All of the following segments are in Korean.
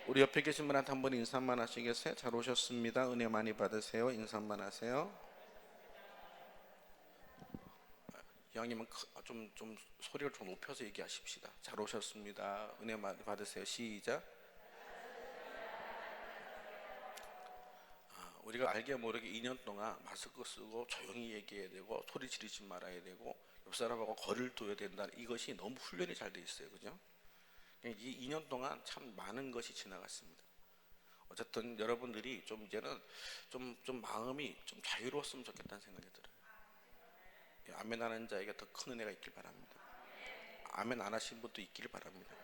우리 옆에 계신 분한테 한번 인사만 하시겠어요? 잘 오셨습니다. 은혜 많이 받으세요. 인사만 하세요. 이왕이면 좀 소리를 좀 높여서 얘기하십시다. 잘 오셨습니다. 은혜 많이 받으세요. 시작. 우리가 알게 모르게 2년 동안 마스크 쓰고 조용히 얘기해야 되고 소리 지르지 말아야 되고 옆 사람하고 거리를 둬야 된다는 이것이 너무 훈련이 잘 돼 있어요. 그죠? 이 2년 동안 참 많은 것이 지나갔습니다. 어쨌든 여러분들이 좀 이제는 좀 마음이 좀 자유로웠으면 좋겠다는 생각이 들어요. 아멘 하는 자에게 더 큰 은혜가 있길 바랍니다. 아멘 안 하신 분도 있길 바랍니다.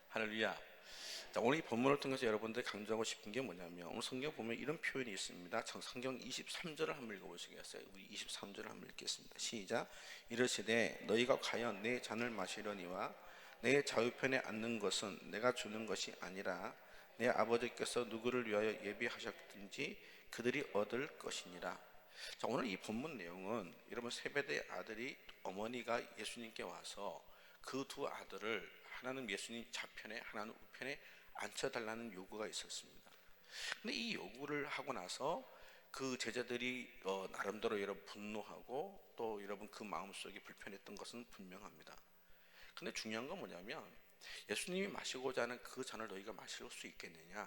할렐루야. 자, 오늘 이 본문을 통해서 여러분들이 강조하고 싶은 게 뭐냐면 오늘 성경 보면 이런 표현이 있습니다. 성경 23절을 한번 읽어보시겠어요? 우리 23절을 한번 읽겠습니다. 시작. 이르시되 너희가 과연 내 잔을 마시려니와 내 좌우편에 앉는 것은 내가 주는 것이 아니라 내 아버지께서 누구를 위하여 예비하셨든지 그들이 얻을 것이니라. 자, 오늘 이 본문 내용은 여러분 세베대 아들이 어머니가 예수님께 와서 그 두 아들을 하나는 예수님 좌편에 하나는 우편에 앉혀달라는 요구가 있었습니다. 근데 이 요구를 하고 나서 그 제자들이 나름대로 여러분 분노하고 또 여러분 그 마음속에 불편했던 것은 분명합니다. 근데 중요한 건 뭐냐면 예수님이 마시고자 하는 그 잔을 너희가 마실 수 있겠느냐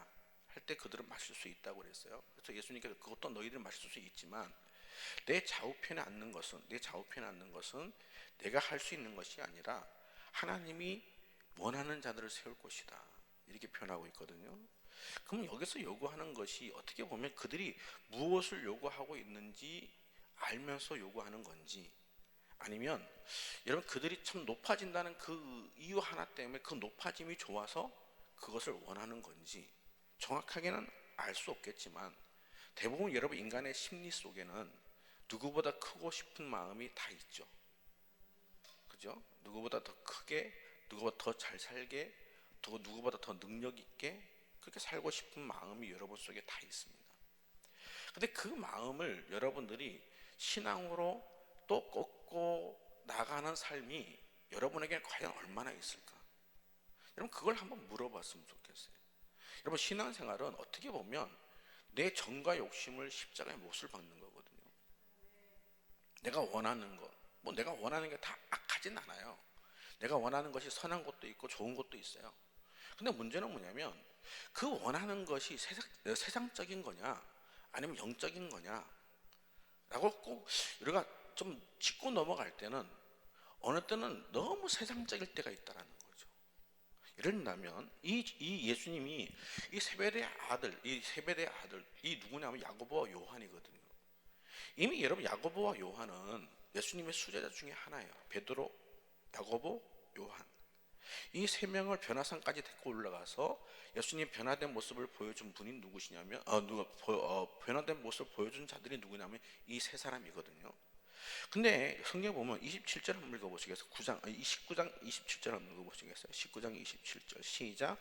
할 때 그들은 마실 수 있다고 그랬어요. 그래서 예수님께서 그것도 너희들은 마실 수 있지만 내 좌우편에 앉는 것은 내가 할 수 있는 것이 아니라 하나님이 원하는 자들을 세울 것이다 이렇게 표현하고 있거든요. 그럼 여기서 요구하는 것이 어떻게 보면 그들이 무엇을 요구하고 있는지 알면서 요구하는 건지 아니면 여러분 그들이 참 높아진다는 그 이유 하나 때문에 그 높아짐이 좋아서 그것을 원하는 건지 정확하게는 알 수 없겠지만 대부분 여러분 인간의 심리 속에는 누구보다 크고 싶은 마음이 다 있죠. 그죠? 누구보다 더 크게, 누구보다 더 잘 살게, 누구보다 더 능력 있게 그렇게 살고 싶은 마음이 여러분 속에 다 있습니다. 근데 그 마음을 여러분들이 신앙으로 또 꺾고 나가는 삶이 여러분에게 과연 얼마나 있을까? 여러분 그걸 한번 물어봤으면 좋겠어요. 여러분 신앙생활은 어떻게 보면 내 정과 욕심을 십자가에 못을 박는 거거든요. 내가 원하는 것, 뭐 내가 원하는 게 다 악하진 않아요. 내가 원하는 것이 선한 것도 있고 좋은 것도 있어요. 근데 문제는 뭐냐면 그 원하는 것이 세상적인 거냐 아니면 영적인 거냐 라고 꼭 우리가 좀 짚고 넘어갈 때는 어느 때는 너무 세상적일 때가 있다라는 거죠. 예를 들면 이 예수님이 이 세베대 아들 이 누구냐면 야고보와 요한이거든요. 이미 여러분 야고보와 요한은 예수님의 수제자 중에 하나예요. 베드로, 야고보, 요한. 이 세 명을 변화산까지 데리고 올라가서 예수님 변화된 모습을 보여준 분이 누구시냐면 변화된 모습을 보여준 자들이 누구냐면 이 세 사람이거든요. 근데 성경 보면 27절 한번 읽어보시겠어요? 19장 27절 한번 읽어보시겠어요? 19장 27절 시작.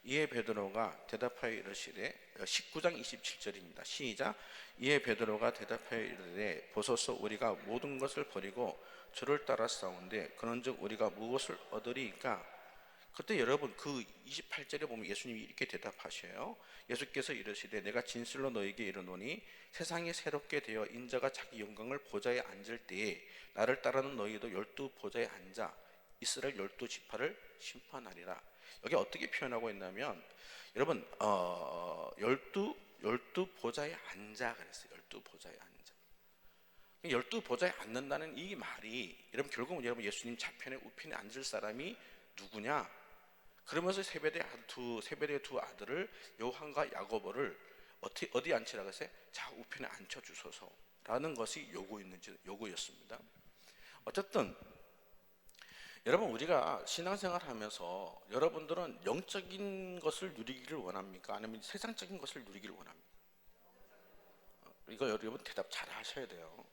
이에 베드로가 대답하여 이르시되 19장 27절입니다. 시작. 이에 베드로가 대답하여 이르되 보소서 우리가 모든 것을 버리고 주를 따라 싸운데 그런즉 우리가 무엇을 얻으리이까? 그때 여러분 그 28절에 보면 예수님이 이렇게 대답하셔요. 예수께서 이르시되 내가 진실로 너에게 이르노니 세상이 새롭게 되어 인자가 자기 영광을 보좌에 앉을 때에 나를 따르는 너희도 12보좌에 앉아 이스라엘 12지파를 심판하리라. 여기 어떻게 표현하고 있냐면 여러분 12보좌에 앉아 그랬어요. 12보좌에 앉아. 12보좌에 앉는다는 이 말이 여러분 결국은 여러분 예수님 좌편에 우편에 앉을 사람이 누구냐? 그러면서 세베대의 두 아들을 요한과 야고보를 어디 앉히라고 했어요? 좌우편에 앉혀주소서라는 것이 요구였습니다. 어쨌든 여러분 우리가 신앙생활 하면서 여러분들은 영적인 것을 누리기를 원합니까? 아니면 세상적인 것을 누리기를 원합니까? 이거 여러분 대답 잘 하셔야 돼요.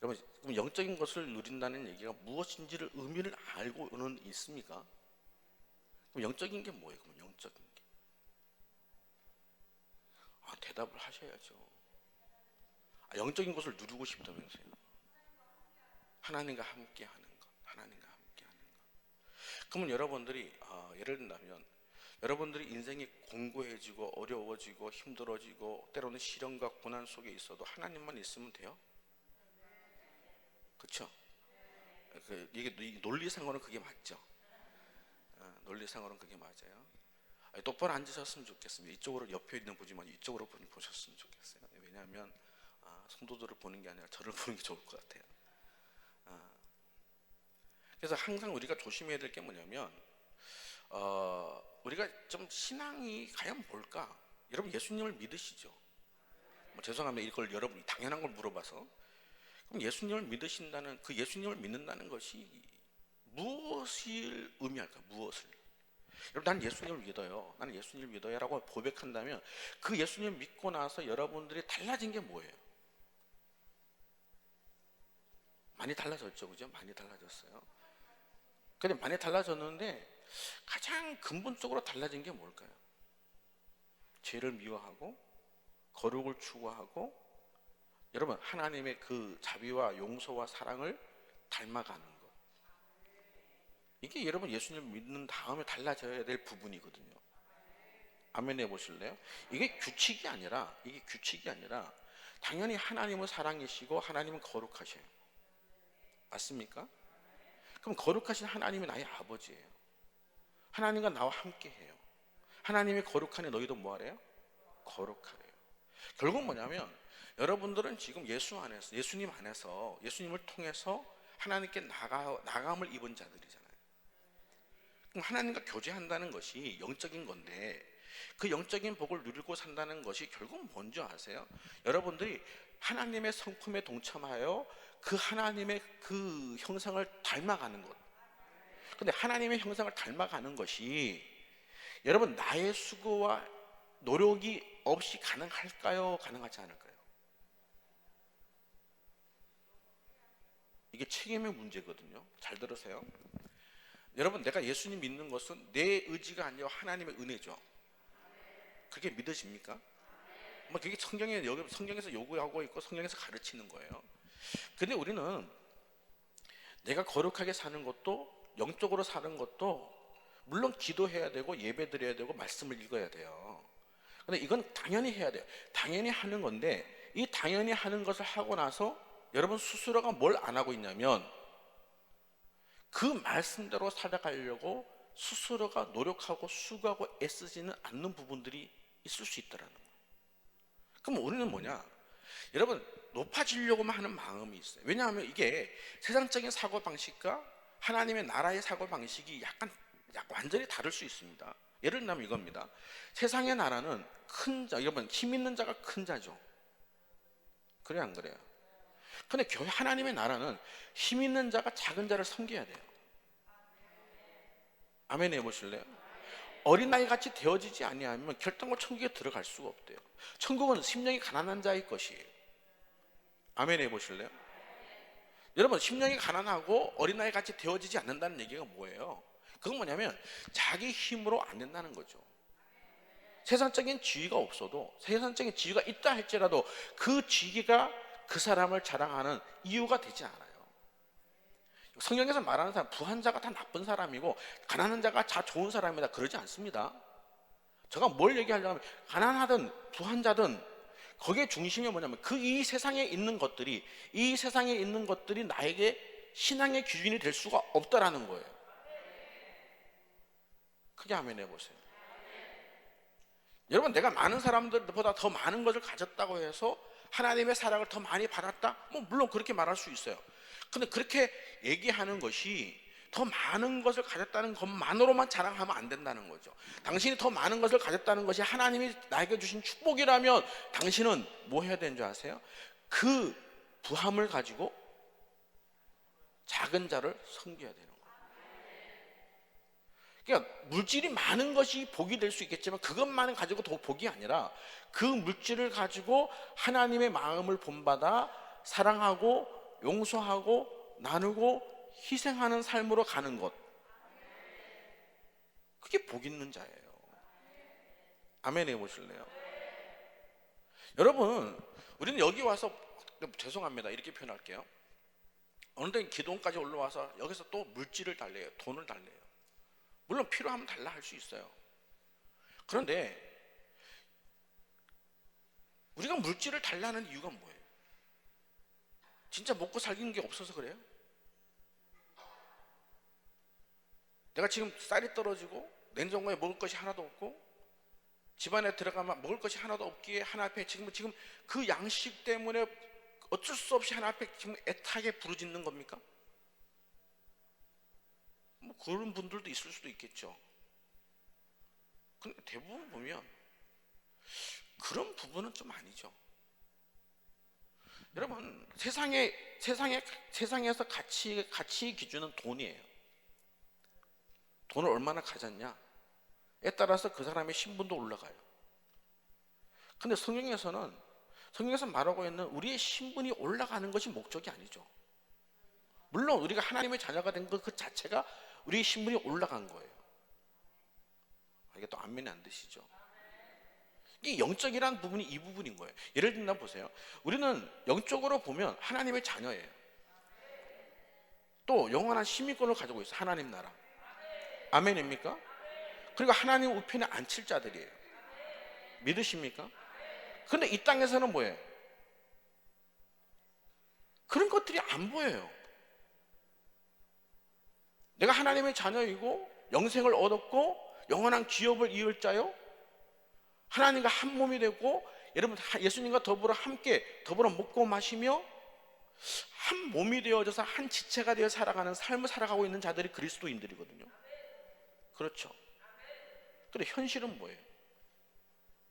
여러분 그럼 영적인 것을 누린다는 얘기가 무엇인지를 의미를 알고는 있습니까? 그럼 영적인 게 뭐예요? 그럼 영적인 게 대답을 하셔야죠. 영적인 것을 누리고 싶다면서요. 하나님과 함께하는 것, 하나님과 함께하는 것. 그러면 여러분들이 예를 든다면 여러분들이 인생이 공고해지고 어려워지고 힘들어지고 때로는 시련과 고난 속에 있어도 하나님만 있으면 돼요. 그렇죠? 이게 논리상으로는 그게 맞죠. 논리상으로는 그게 맞아요. 똑바로 앉으셨으면 좋겠습니다. 이쪽으로 옆에 있는 보지만 이쪽으로 보셨으면 좋겠어요. 왜냐하면 성도들을 보는 게 아니라 저를 보는 게 좋을 것 같아요. 그래서 항상 우리가 조심해야 될 게 뭐냐면 우리가 좀 신앙이 과연 뭘까? 여러분 예수님을 믿으시죠? 죄송합니다. 이걸 여러분 당연한 걸 물어봐서. 그럼 예수님을 믿으신다는 그 예수님을 믿는다는 것이 무엇을 의미할까? 무엇을? 여러분 난 예수님을 믿어요. 나는 예수님을 믿어요라고 고백한다면 그 예수님을 믿고 나서 여러분들이 달라진 게 뭐예요? 많이 달라졌죠, 그죠? 많이 달라졌어요. 근데 많이 달라졌는데 가장 근본적으로 달라진 게 뭘까요? 죄를 미워하고 거룩을 추구하고 여러분 하나님의 그 자비와 용서와 사랑을 닮아가는 것. 이게 여러분 예수님을 믿는 다음에 달라져야 될 부분이거든요. 아멘 해보실래요? 이게 규칙이 아니라 당연히 하나님은 사랑이시고 하나님은 거룩하셔요. 맞습니까? 그럼 거룩하신 하나님이 나의 아버지예요. 하나님과 나와 함께 해요. 하나님의 거룩하니 너희도 뭐하래요? 거룩하래요. 결국 뭐냐면 여러분들은 지금 예수님 안에서 예수님을 통해서 하나님께 나감을 입은 자들이잖아요. 그럼 하나님과 교제한다는 것이 영적인 건데 그 영적인 복을 누리고 산다는 것이 결국 뭔지 아세요? 여러분들이 하나님의 성품에 동참하여 그 하나님의 그 형상을 닮아가는 것. 근데 하나님의 형상을 닮아가는 것이 여러분 나의 수고와 노력이 없이 가능할까요? 가능하지 않을까요? 이게 책임의 문제거든요. 잘 들으세요. 여러분 내가 예수님 믿는 것은 내 의지가 아니라 하나님의 은혜죠. 그게 믿으십니까? 그게 성경에서 요구하고 있고 성경에서 가르치는 거예요. 근데 우리는 내가 거룩하게 사는 것도 영적으로 사는 것도 물론 기도해야 되고 예배 드려야 되고 말씀을 읽어야 돼요. 근데 이건 당연히 해야 돼요. 당연히 하는 건데 이 당연히 하는 것을 하고 나서 여러분 스스로가 뭘 안 하고 있냐면 그 말씀대로 살아가려고 스스로가 노력하고 수고하고 애쓰지는 않는 부분들이 있을 수 있다라는 거예요. 그럼 우리는 뭐냐? 여러분 높아지려고만 하는 마음이 있어요. 왜냐하면 이게 세상적인 사고방식과 하나님의 나라의 사고방식이 약간 완전히 다를 수 있습니다. 예를 들면 이겁니다. 세상의 나라는 큰 자, 여러분 힘 있는 자가 큰 자죠. 그래 안 그래요? 근데 교회 하나님의 나라는 힘 있는 자가 작은 자를 섬겨야 돼요. 아멘 해보실래요? 어린아이 같이 되어지지 아니하면 결단코 천국에 들어갈 수가 없대요. 천국은 심령이 가난한 자의 것이에요. 아멘 해보실래요? 여러분 심령이 가난하고 어린아이 같이 되어지지 않는다는 얘기가 뭐예요? 그건 뭐냐면 자기 힘으로 안 된다는 거죠. 세상적인 지위가 없어도 세상적인 지위가 있다 할지라도 그 지위가 그 사람을 자랑하는 이유가 되지 않아요. 성경에서 말하는 사람 부한 자가 다 나쁜 사람이고 가난한 자가 다 좋은 사람이다 그러지 않습니다. 제가 뭘 얘기하려면 가난하든 부한 자든 거기에 중심이 뭐냐면 이 세상에 있는 것들이 나에게 신앙의 기준이 될 수가 없다라는 거예요. 크게 아멘 해보세요. 여러분 내가 많은 사람들보다 더 많은 것을 가졌다고 해서 하나님의 사랑을 더 많이 받았다? 물론 그렇게 말할 수 있어요. 근데 그렇게 얘기하는 것이 더 많은 것을 가졌다는 것만으로만 자랑하면 안 된다는 거죠. 당신이 더 많은 것을 가졌다는 것이 하나님이 나에게 주신 축복이라면 당신은 뭐 해야 되는 줄 아세요? 그 부함을 가지고 작은 자를 섬겨야 되는 거예요. 그러니까 물질이 많은 것이 복이 될 수 있겠지만 그것만을 가지고 더 복이 아니라 그 물질을 가지고 하나님의 마음을 본받아 사랑하고 용서하고 나누고 희생하는 삶으로 가는 것, 그게 복 있는 자예요. 아멘 해보실래요? 여러분 우리는 여기 와서 죄송합니다 이렇게 표현할게요. 어느 때 기도원까지 올라와서 여기서 또 물질을 달래요. 돈을 달래요. 물론 필요하면 달라 할 수 있어요. 그런데 우리가 물질을 달라는 이유가 뭐예요? 진짜 먹고 살기는 게 없어서 그래요? 내가 지금 쌀이 떨어지고 냉장고에 먹을 것이 하나도 없고 집안에 들어가면 먹을 것이 하나도 없기에 하나 앞에 지금 그 양식 때문에 어쩔 수 없이 하나 앞에 지금 애타게 부르짖는 겁니까? 뭐 그런 분들도 있을 수도 있겠죠. 근데 대부분 보면 그런 부분은 좀 아니죠. 여러분, 세상에서 가치 기준은 돈이에요. 돈을 얼마나 가졌냐에 따라서 그 사람의 신분도 올라가요. 근데 성경에서 말하고 있는 우리의 신분이 올라가는 것이 목적이 아니죠. 물론 우리가 하나님의 자녀가 된 것 그 자체가 우리의 신분이 올라간 거예요. 이게 또 안면이 안 되시죠? 이 영적이라는 부분이 이 부분인 거예요. 예를 들면 보세요. 우리는 영적으로 보면 하나님의 자녀예요. 또 영원한 시민권을 가지고 있어요. 하나님 나라. 아멘입니까? 그리고 하나님 우편에 앉힐 자들이에요. 믿으십니까? 근데 이 땅에서는 뭐예요? 그런 것들이 안 보여요. 내가 하나님의 자녀이고 영생을 얻었고 영원한 기업을 이을 자요, 하나님과 한 몸이 되고 여러분 예수님과 더불어 먹고 마시며 한 몸이 되어져서 한 지체가 되어 살아가는 삶을 살아가고 있는 자들이 그리스도인들이거든요. 그렇죠. 그런데 현실은 뭐예요?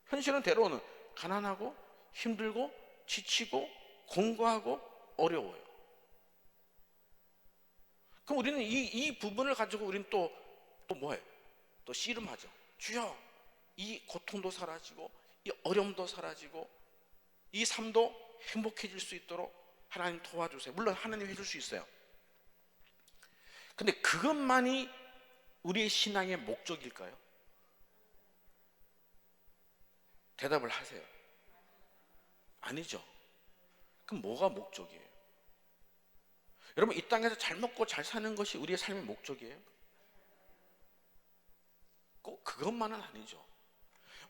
현실은 때로는 가난하고 힘들고 지치고 공고하고 어려워요. 그럼 우리는 이 부분을 가지고 우리는 또 뭐예요? 또 씨름하죠. 주여, 이 고통도 사라지고 이 어려움도 사라지고 이 삶도 행복해질 수 있도록 하나님 도와주세요. 물론 하나님이 해줄 수 있어요. 근데 그것만이 우리의 신앙의 목적일까요? 대답을 하세요. 아니죠. 그럼 뭐가 목적이에요? 여러분, 이 땅에서 잘 먹고 잘 사는 것이 우리의 삶의 목적이에요? 꼭 그것만은 아니죠.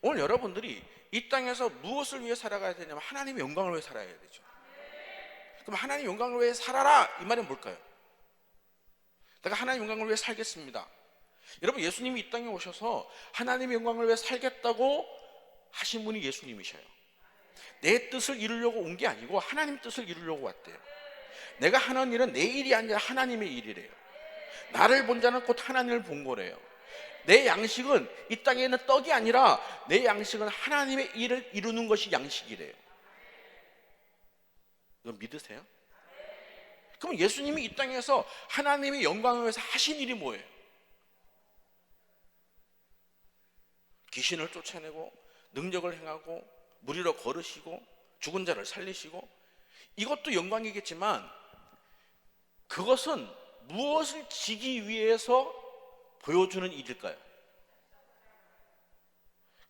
오늘 여러분들이 이 땅에서 무엇을 위해 살아가야 되냐면 하나님의 영광을 위해 살아야 되죠. 그럼 하나님 영광을 위해 살아라, 이 말은 뭘까요? 내가 하나님 영광을 위해 살겠습니다. 여러분, 예수님이 이 땅에 오셔서 하나님의 영광을 위해 살겠다고 하신 분이 예수님이셔요. 내 뜻을 이루려고 온 게 아니고 하나님 뜻을 이루려고 왔대요. 내가 하는 일은 내 일이 아니라 하나님의 일이래요. 나를 본 자는 곧 하나님을 본 거래요. 내 양식은 이 땅에 있는 떡이 아니라 내 양식은 하나님의 일을 이루는 것이 양식이래요. 이거 믿으세요? 그럼 예수님이 이 땅에서 하나님의 영광을 위해서 하신 일이 뭐예요? 귀신을 쫓아내고 능력을 행하고 무리로 걸으시고 죽은 자를 살리시고, 이것도 영광이겠지만 그것은 무엇을 지기 위해서 보여주는 일일까요?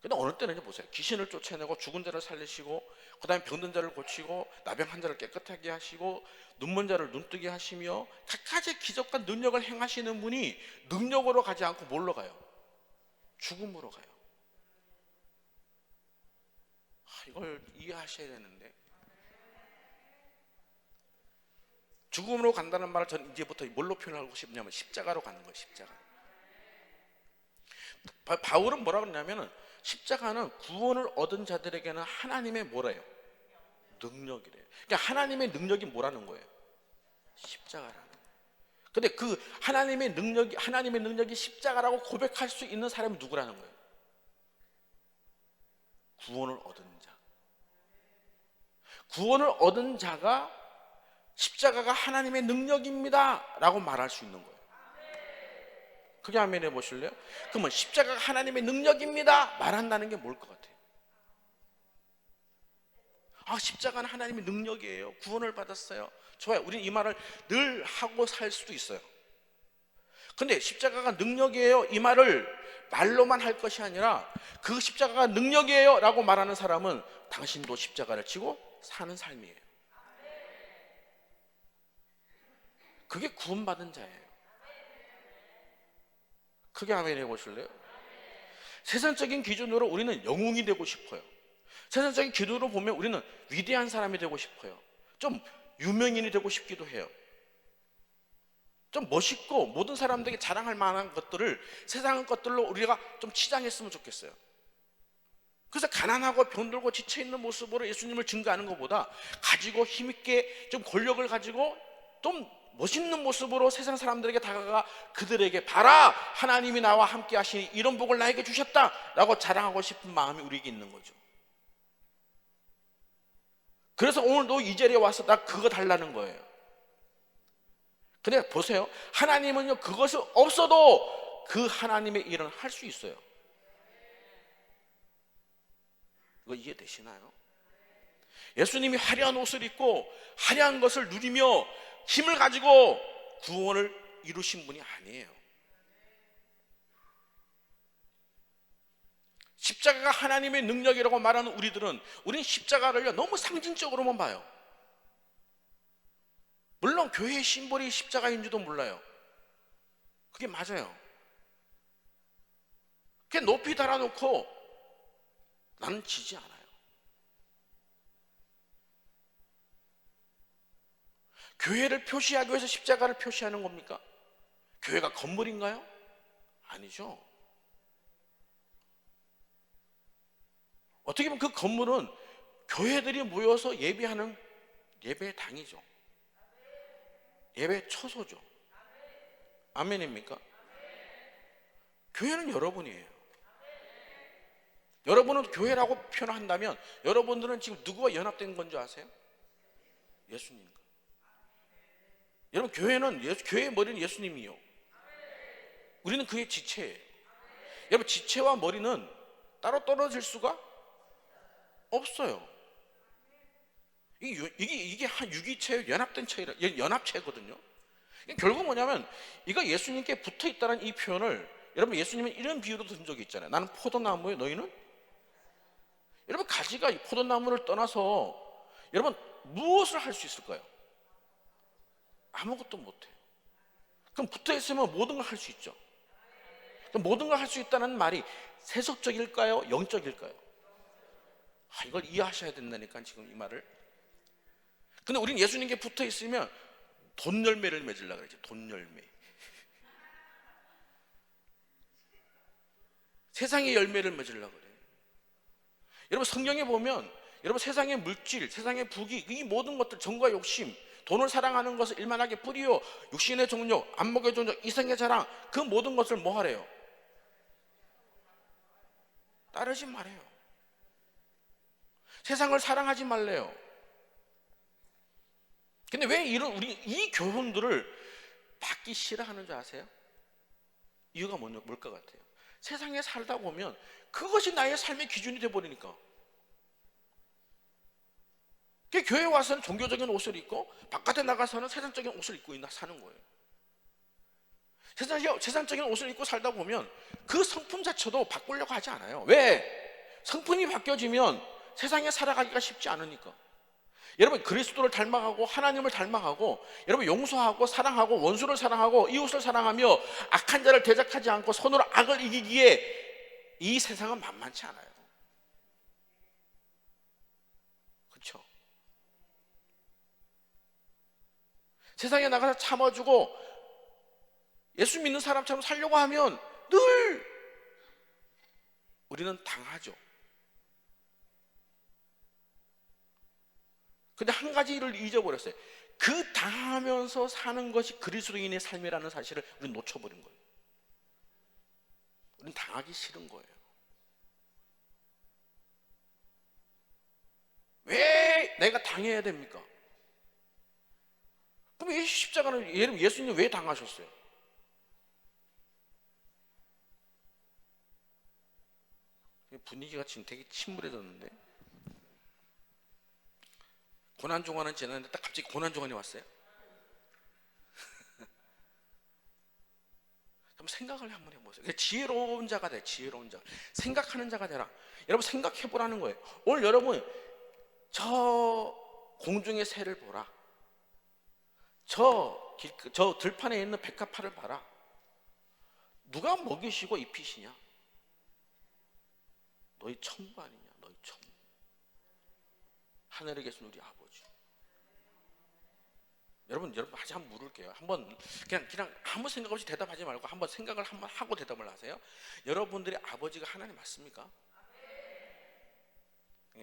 근데 어느 때는 보세요. 귀신을 쫓아내고 죽은 자를 살리시고 그 다음에 병든 자를 고치고 나병한 자를 깨끗하게 하시고 눈먼 자를 눈뜨게 하시며 각가지 기적과 능력을 행하시는 분이 능력으로 가지 않고 뭘로 가요? 죽음으로 가요. 이걸 이해하셔야 되는데, 죽음으로 간다는 말을 전 이제부터 뭘로 표현하고 싶냐면 십자가로 가는 거예요. 십자가. 바울은 뭐라 그러냐면은 십자가는 구원을 얻은 자들에게는 하나님의 뭐래요? 능력이래요. 그러니까 하나님의 능력이 뭐라는 거예요? 십자가라는 거예요. 근데 그 하나님의 능력이 십자가라고 고백할 수 있는 사람이 누구라는 거예요? 구원을 얻은 자. 구원을 얻은 자가 십자가가 하나님의 능력입니다 라고 말할 수 있는 거예요. 그게 아멘 해보실래요? 그러면 십자가가 하나님의 능력입니다 말한다는 게 뭘 것 같아요? 십자가는 하나님의 능력이에요. 구원을 받았어요. 좋아요. 우리는 이 말을 늘 하고 살 수도 있어요. 근데 십자가가 능력이에요 이 말을 말로만 할 것이 아니라 그 십자가가 능력이에요 라고 말하는 사람은 당신도 십자가를 지고 사는 삶이에요. 그게 구원받은 자예요. 크게 아멘 해보실래요? 세상적인 기준으로 우리는 영웅이 되고 싶어요. 세상적인 기준으로 보면 우리는 위대한 사람이 되고 싶어요. 좀 유명인이 되고 싶기도 해요. 좀 멋있고 모든 사람들에게 자랑할 만한 것들을 세상 것들로 우리가 좀 치장했으면 좋겠어요. 그래서 가난하고 병들고 지쳐있는 모습으로 예수님을 증거하는 것보다 가지고 힘있게 좀 권력을 가지고 좀 멋있는 모습으로 세상 사람들에게 다가가 그들에게 봐라, 하나님이 나와 함께 하시니 이런 복을 나에게 주셨다 라고 자랑하고 싶은 마음이 우리에게 있는 거죠. 그래서 오늘도 이 자리에 와서 나 그거 달라는 거예요. 근데 보세요, 하나님은요 그것이 없어도 그 하나님의 일은 할 수 있어요. 이거 이해되시나요? 예수님이 화려한 옷을 입고 화려한 것을 누리며 힘을 가지고 구원을 이루신 분이 아니에요. 십자가가 하나님의 능력이라고 말하는 우리는 십자가를 너무 상징적으로만 봐요. 물론 교회의 심볼이 십자가인지도 몰라요. 그게 맞아요. 그게 높이 달아놓고 나는 지지 않아요. 교회를 표시하기 위해서 십자가를 표시하는 겁니까? 교회가 건물인가요? 아니죠. 어떻게 보면 그 건물은 교회들이 모여서 예배하는 예배의 당이죠. 예배 처소죠. 아멘입니까? 교회는 여러분이에요. 여러분은 교회라고 표현한다면 여러분들은 지금 누구와 연합된 건 줄 아세요? 예수님과. 여러분 교회의 머리는 예수님이요. 우리는 그의 지체예요. 여러분 지체와 머리는 따로 떨어질 수가 없어요. 이게 한 유기체의 연합된 체이라, 연합체거든요. 결국 뭐냐면 이거 예수님께 붙어 있다는 이 표현을 여러분 예수님은 이런 비유로 든 적이 있잖아요. 나는 포도나무에 너희는, 여러분 가지가 이 포도나무를 떠나서 여러분 무엇을 할 수 있을까요? 아무것도 못해요. 그럼 붙어 있으면 모든 걸 할 수 있죠. 그럼 모든 걸 할 수 있다는 말이 세속적일까요? 영적일까요? 이걸 이해하셔야 된다니까 지금 이 말을. 근데 우리는 예수님께 붙어 있으면 돈 열매를 맺으려고 그러죠. 돈 열매. 세상의 열매를 맺으려고 그래요. 여러분 성경에 보면 여러분 세상의 물질, 세상의 부귀, 이 모든 것들, 정과 욕심, 돈을 사랑하는 것을 일만하게 뿌리요, 육신의 정욕, 안목의 정욕, 이성의 자랑, 그 모든 것을 뭐 하래요? 따르지 말아요. 세상을 사랑하지 말래요. 근데 왜 우리 이 교훈들을 받기 싫어하는 줄 아세요? 이유가 뭘 것 같아요? 세상에 살다 보면 그것이 나의 삶의 기준이 돼버리니까. 교회 와서는 종교적인 옷을 입고 바깥에 나가서는 세상적인 옷을 입고 사는 거예요. 세상적인 옷을 입고 살다 보면 그 성품 자체도 바꾸려고 하지 않아요. 왜? 성품이 바뀌어지면 세상에 살아가기가 쉽지 않으니까. 여러분 그리스도를 닮아가고 하나님을 닮아가고 여러분 용서하고 사랑하고 원수를 사랑하고 이웃을 사랑하며 악한 자를 대적하지 않고 손으로 악을 이기기에 이 세상은 만만치 않아요. 그렇죠? 세상에 나가서 참아주고 예수 믿는 사람처럼 살려고 하면 늘 우리는 당하죠. 근데 한 가지를 잊어버렸어요. 그 당하면서 사는 것이 그리스도인의 삶이라는 사실을 우리는 놓쳐버린 거예요. 우리는 당하기 싫은 거예요. 왜 내가 당해야 됩니까? 그럼 이 십자가는 예수님 왜 당하셨어요? 분위기가 지금 되게 침울해졌는데, 고난중환은 지났는데 딱 갑자기 고난중환이 왔어요. 그럼 생각을 한번 해보세요. 지혜로운 자가 돼. 지혜로운 자, 생각하는 자가 되라. 여러분 생각해보라는 거예요. 오늘 여러분 저 공중의 새를 보라. 저 들판에 있는 백합화를 봐라. 누가 먹이시고 입히시냐? 너희 천부 아니냐, 너희 천부. 하늘에 계신 우리 아버지. 여러분 아직 한번 물을게요. 한번 그냥 아무 생각 없이 대답하지 말고 한번 생각을 한번 하고 대답을 하세요. 여러분들의 아버지가 하나님 맞습니까?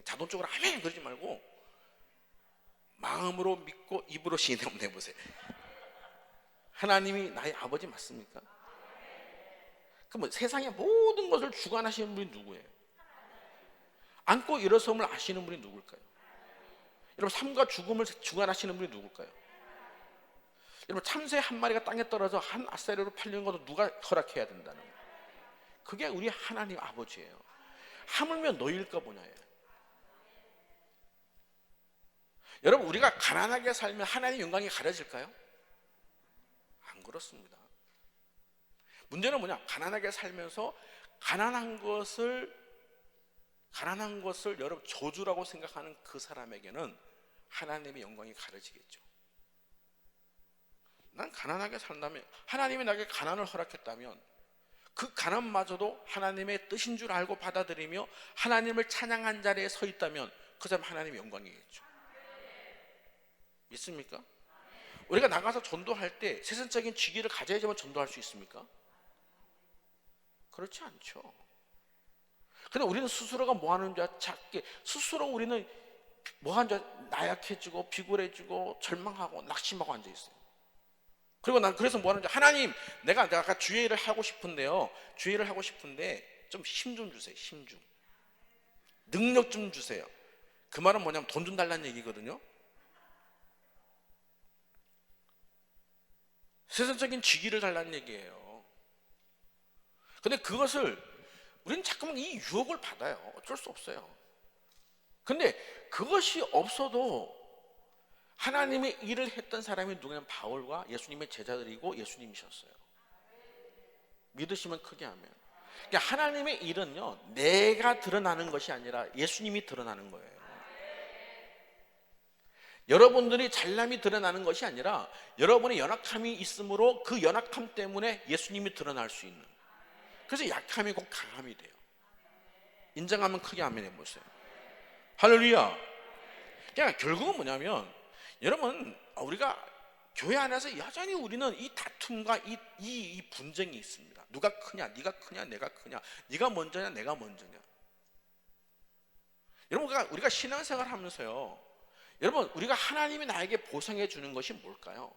자동적으로 아멘 그러지 말고 마음으로 믿고 입으로 시인 한번 해보세요. 하나님이 나의 아버지 맞습니까? 그럼 세상의 모든 것을 주관하시는 분이 누구예요? 안고 일어섬을 아시는 분이 누굴까요? 여러분 삶과 죽음을 주관하시는 분이 누굴까요? 여러분 참새 한 마리가 땅에 떨어져 한 아사리로 팔리는 것도 누가 허락해야 된다는 거예요? 그게 우리 하나님 아버지예요. 하물며 너희일까 보냐예요. 여러분 우리가 가난하게 살면 하나님의 영광이 가려질까요? 안 그렇습니다. 문제는 뭐냐? 가난하게 살면서 가난한 것을 여러분 저주라고 생각하는 그 사람에게는 하나님의 영광이 가려지겠죠. 난 가난하게 산다면, 하나님이 나에게 가난을 허락했다면 그 가난마저도 하나님의 뜻인 줄 알고 받아들이며 하나님을 찬양한 자리에 서 있다면 그 사람 하나님의 영광이겠죠. 믿습니까? 우리가 나가서 전도할 때 세상적인 직위를 가져야지만 전도할 수 있습니까? 그렇지 않죠. 근데 우리는 스스로가 뭐 하는 줄 작게, 스스로 우리는 뭐 하는 줄 나약해지고 비굴해지고 절망하고 낙심하고 앉아 있어요. 그리고 난 그래서 뭐 하는 줄, 하나님 내가 아까 주의 일을 하고 싶은데요, 주의 일을 하고 싶은데 좀 힘 좀 주세요. 힘 좀, 능력 좀 주세요. 그 말은 뭐냐면 돈 좀 달라는 얘기거든요. 세상적인 직위를 달라는 얘기예요. 근데 그것을 우리는 자꾸만 이 유혹을 받아요. 어쩔 수 없어요. 근데 그것이 없어도 하나님의 일을 했던 사람이 누구냐면 바울과 예수님의 제자들이고 예수님이셨어요. 믿으시면 크게 하면. 그러니까 하나님의 일은요, 내가 드러나는 것이 아니라 예수님이 드러나는 거예요. 여러분들이 잘남이 드러나는 것이 아니라 여러분의 연약함이 있으므로 그 연약함 때문에 예수님이 드러날 수 있는. 그래서 약함이 곧 강함이 돼요. 인정하면 크게 아멘 해보세요. 할렐루야. 그러니까 결국은 뭐냐면, 여러분 우리가 교회 안에서 여전히 우리는 이 다툼과 이 분쟁이 있습니다. 누가 크냐, 네가 크냐, 내가 크냐, 네가 먼저냐, 내가 먼저냐. 여러분 우리가 신앙생활 하면서요, 여러분 우리가 하나님이 나에게 보상해 주는 것이 뭘까요?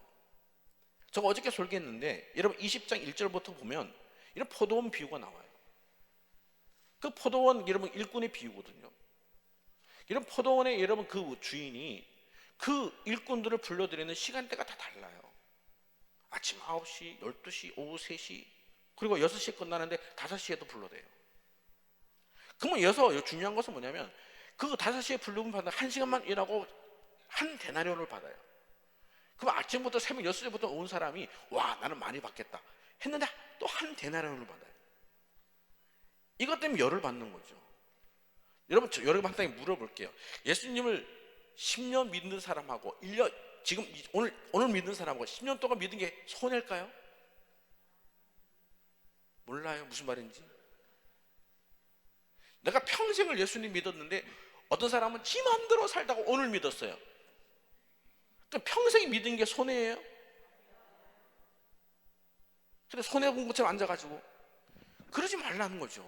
제가 어저께 설교했는데 여러분 20장 1절부터 보면 이런 포도원 비유가 나와요. 그 포도원 여러분 일꾼의 비유거든요. 이런 포도원에 여러분 그 주인이 그 일꾼들을 불러들이는 시간대가 다 달라요. 아침 9시, 12시, 오후 3시, 그리고 6시에 끝나는데 5시에도 불러대요. 그러면 여기서 중요한 것은 뭐냐면 그 5시에 불러면 받는 1시간만 일하고 한 데나리온을 받아요. 그럼 아침부터 새벽 6시부터 온 사람이 와 나는 많이 받겠다 했는데 또 한 데나리온을 받아요. 이것 때문에 열을 받는 거죠. 여러분 여러분한테 물어볼게요. 예수님을 10년 믿는 사람하고 1년 지금 오늘 믿는 사람하고 10년 동안 믿은 게 손해일까요? 몰라요. 무슨 말인지. 내가 평생을 예수님 믿었는데 어떤 사람은 지 마음대로 살다가 오늘 믿었어요. 그럼 평생 믿은 게 손해예요? 근데 손해본 것처럼 앉아가지고 그러지 말라는 거죠.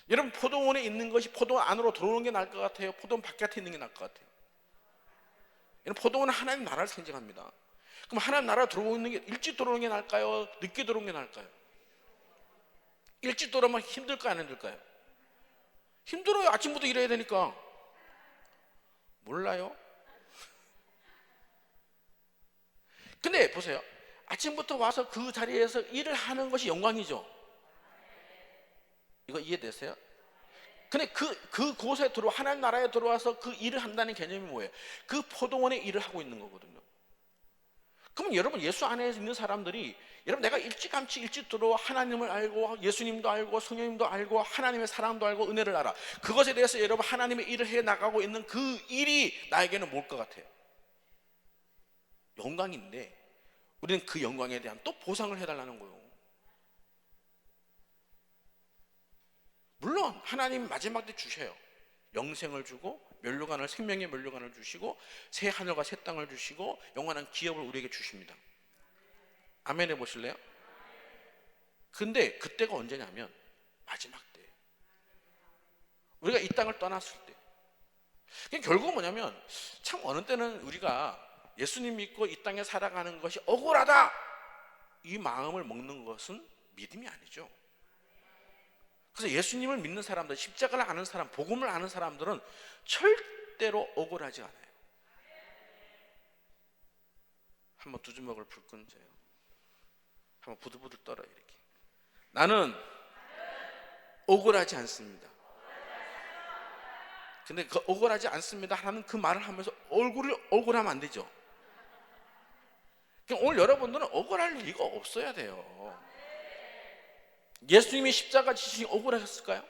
여러분 포도원에 있는 것이 포도원 안으로 들어오는 게 나을 것 같아요? 포도원 바깥에 있는 게 나을 것 같아요? 여러분 포도원은 하나님 나라를 상징합니다. 그럼 하나님 나라 들어오는 게 일찍 들어오는 게 나을까요? 늦게 들어오는 게 나을까요? 일찍 들어오면 힘들까요? 안 힘들까요? 힘들어요. 아침부터 일해야 되니까. 몰라요? 근데 보세요. 아침부터 와서 그 자리에서 일을 하는 것이 영광이죠. 이거 이해되세요? 근데 그곳에 하나님 나라에 들어와서 그 일을 한다는 개념이 뭐예요? 그 포도원에 일을 하고 있는 거거든요. 그럼 여러분 예수 안에 있는 사람들이 여러분 내가 일찌감치 일찍 들어와 하나님을 알고 예수님도 알고 성령님도 알고 하나님의 사랑도 알고 은혜를 알아. 그것에 대해서 여러분 하나님의 일을 해 나가고 있는 그 일이 나에게는 뭘 것 같아요? 영광인데 우리는 그 영광에 대한 또 보상을 해달라는 거예요. 물론 물론 하나님 마지막 때 주셔요. 영생을 주고 면류관을, 생명의 면류관을 주시고 새 하늘과 새 땅을 주시고 영원한 기업을 우리에게 주십니다. 아멘 해보실래요? 근데 그때가 언제냐면 마지막 때, 우리가 이 땅을 떠났을 때. 결국은 뭐냐면, 참 어느 때는 우리가 예수님 믿고 이 땅에 살아가는 것이 억울하다, 이 마음을 먹는 것은 믿음이 아니죠. 그래서 예수님을 믿는 사람들, 십자가를 아는 사람, 복음을 아는 사람들은 절대로 억울하지 않아요. 한번 두 주먹을 불 끈져요. 한번 부들부들 떨어요. 이렇게. 나는 억울하지 않습니다. 근데 그 억울하지 않습니다 하는 그 말을 하면서 억울하면 안 되죠. 오늘 여러분들은 억울할 리가 없어야 돼요. 예수님이 십자가 지시기 억울하셨을까요?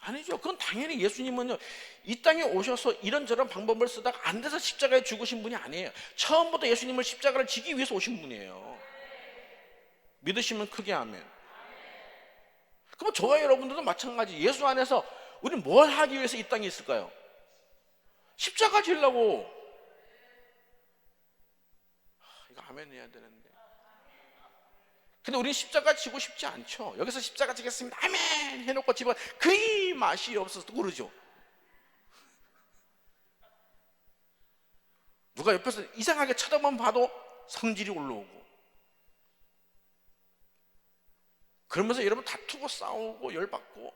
아니죠. 그건 당연히 예수님은요, 이 땅에 오셔서 이런저런 방법을 쓰다가 안 돼서 십자가에 죽으신 분이 아니에요. 처음부터 예수님을 십자가를 지기 위해서 오신 분이에요. 믿으시면 크게 아멘. 그럼 저와 여러분들도 마찬가지. 예수 안에서 우리는 뭘 하기 위해서 이 땅에 있을까요? 십자가 지려고. 이거 아멘 해야 되는데. 근데 우리는 십자가 지고 싶지 않죠. 여기서 십자가 지겠습니다, 아멘 해놓고 집에 그리 맛이 없어서 또 그러죠. 누가 옆에서 이상하게 쳐다만 봐도 성질이 올라오고, 그러면서 여러분 다투고 싸우고 열받고,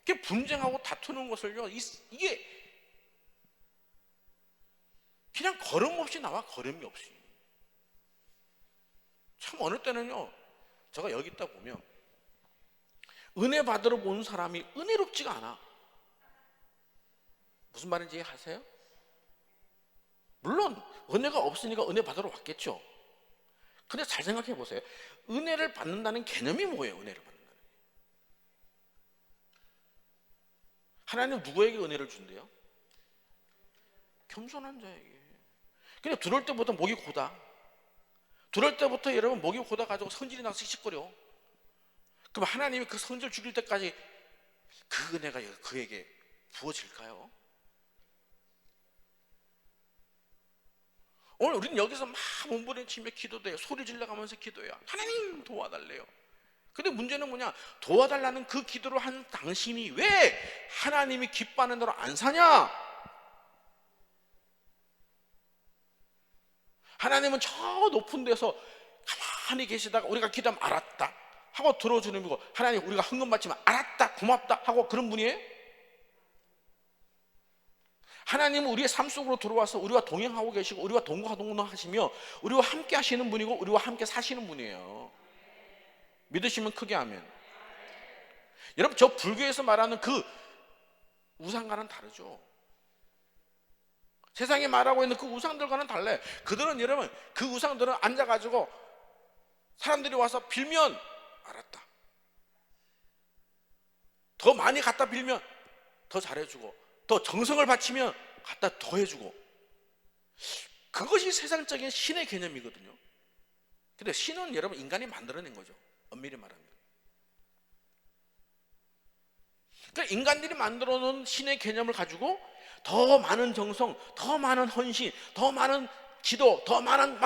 이렇게 분쟁하고 다투는 것을요, 이게 그냥 걸음 없이 나와. 걸음이 없이. 참 어느 때는요, 제가 여기 있다 보면 은혜 받으러 온 사람이 은혜롭지가 않아. 무슨 말인지 이해하세요? 물론 은혜가 없으니까 은혜 받으러 왔겠죠. 근데 잘 생각해 보세요. 은혜를 받는다는 개념이 뭐예요? 은혜를 받는다는 게. 하나님 누구에게 은혜를 준대요? 겸손한 자에게. 그냥 들어올 때부터 목이 고다. 들어올 때부터 여러분 목이 고다 가지고 성질이 나서 씩씩거려. 그럼 하나님이 그 성질 죽일 때까지 그 은혜가 그에게 부어질까요? 오늘 우리는 여기서 막 몸부림치며 기도돼요. 소리 질러가면서 기도해요. 하나님 도와달래요. 근데 문제는 뭐냐? 도와달라는 그 기도를 한 당신이 왜 하나님이 기뻐하는 대로 안 사냐? 하나님은 저 높은 데서 가만히 계시다가 우리가 기도하면 알았다 하고 들어주는 분이고, 하나님 우리가 헌금 받지만 알았다 고맙다 하고 그런 분이에요? 하나님은 우리의 삶 속으로 들어와서 우리와 동행하고 계시고 우리와 동거하시며 우리와 함께 하시는 분이고 우리와 함께 사시는 분이에요. 믿으시면 크게 아멘. 여러분, 저 불교에서 말하는 그 우상과는 다르죠. 세상에 말하고 있는 그 우상들과는 달라요. 그들은 여러분, 그 우상들은 앉아가지고 사람들이 와서 빌면 알았다, 더 많이 갖다 빌면 더 잘해주고, 더 정성을 바치면 갖다 더 해주고, 그것이 세상적인 신의 개념이거든요. 근데 신은 여러분 인간이 만들어낸 거죠. 엄밀히 말하면. 그러니까 인간들이 만들어 놓은 신의 개념을 가지고 더 많은 정성, 더 많은 헌신, 더 많은 기도, 더 많은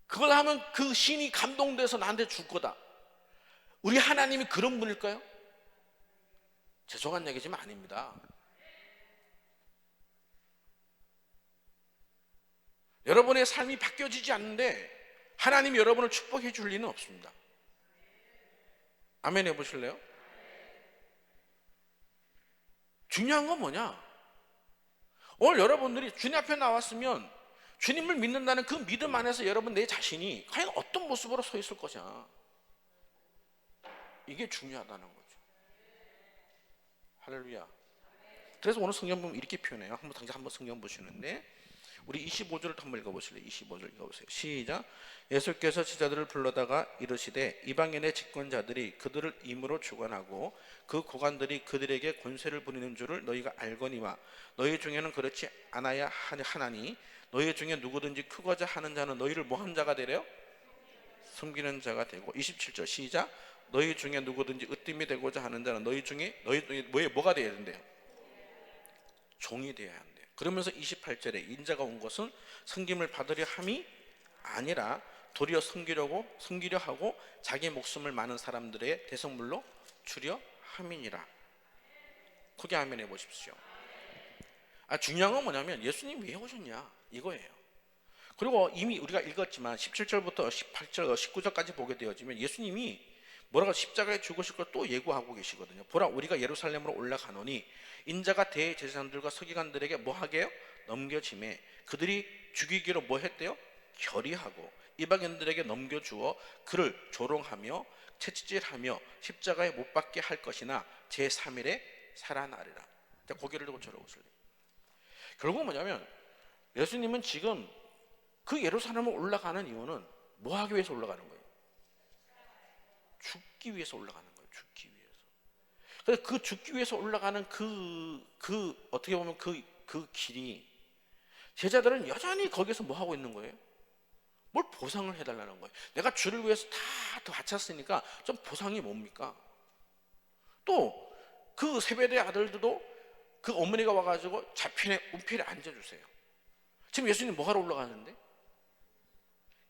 그걸 하면 그 신이 감동돼서 나한테 줄 거다. 우리 하나님이 그런 분일까요? 죄송한 얘기지만 아닙니다. 여러분의 삶이 바뀌어지지 않는데 하나님이 여러분을 축복해 줄 리는 없습니다. 아멘 해보실래요? 중요한 건 뭐냐? 오늘 여러분들이 주님 앞에 나왔으면 주님을 믿는다는 그 믿음 안에서 여러분 내 자신이 과연 어떤 모습으로 서 있을 것이냐, 이게 중요하다는 거죠. 할렐루야. 그래서 오늘 성경 보면 이렇게 표현해요. 한번 성경 보시는데, 우리 25절을 한번 읽어보실래요? 25절 읽어보세요. 시작. 예수께서 제자들을 불러다가 이르시되 이방인의 집권자들이 그들을 임으로 주관하고 그 고관들이 그들에게 권세를 부리는 줄을 너희가 알거니와 너희 중에는 그렇지 않아야 하나니 너희 중에 누구든지 크고자 하는 자는 너희를 뭐한 자가 되래요? 섬기는 자가 되고 27절 시작. 너희 중에 누구든지 으뜸이 되고자 하는 자는 너희 중에 뭐가 되어야 된대요? 종이 되어야 한대요. 그러면서 28절에 인자가 온 것은 섬김을 받으려 함이 아니라 도리어 섬기려 하고 자기 목숨을 많은 사람들의 대성물로 주려 함이니라. 크게 아멘 해보십시오. 중요한 건 뭐냐면 예수님 왜 오셨냐 이거예요. 그리고 이미 우리가 읽었지만 17절부터 18절, 19절까지 보게 되어지면 예수님이 뭐라고 십자가에 죽으실 걸 또 예고하고 계시거든요. 보라 우리가 예루살렘으로 올라가노니 인자가 대제사장들과 서기관들에게 뭐 하게요? 넘겨짐에 그들이 죽이기로 뭐 했대요? 결의하고 이방인들에게 넘겨주어 그를 조롱하며 채찍질하며 십자가에 못 박게 할 것이나 제3일에 살아나리라. 고개를 들고 저러 웃으래요. 결국 뭐냐면 예수님은 지금 그 예루살렘을 올라가는 이유는 뭐 하기 위해서 올라가는 거예요? 죽기 위해서 올라가는 거예요. 죽기 위해서. 그래서 그 죽기 위해서 올라가는 어떻게 보면 그 길이 제자들은 여전히 거기서 뭐 하고 있는 거예요? 뭘 보상을 해달라는 거예요. 내가 주를 위해서 다 바쳤으니까 좀 보상이 뭡니까? 또 그 세베대의 아들들도 그 어머니가 와가지고 좌편에 우편에 앉아주세요. 지금 예수님 뭐 하러 올라가는데?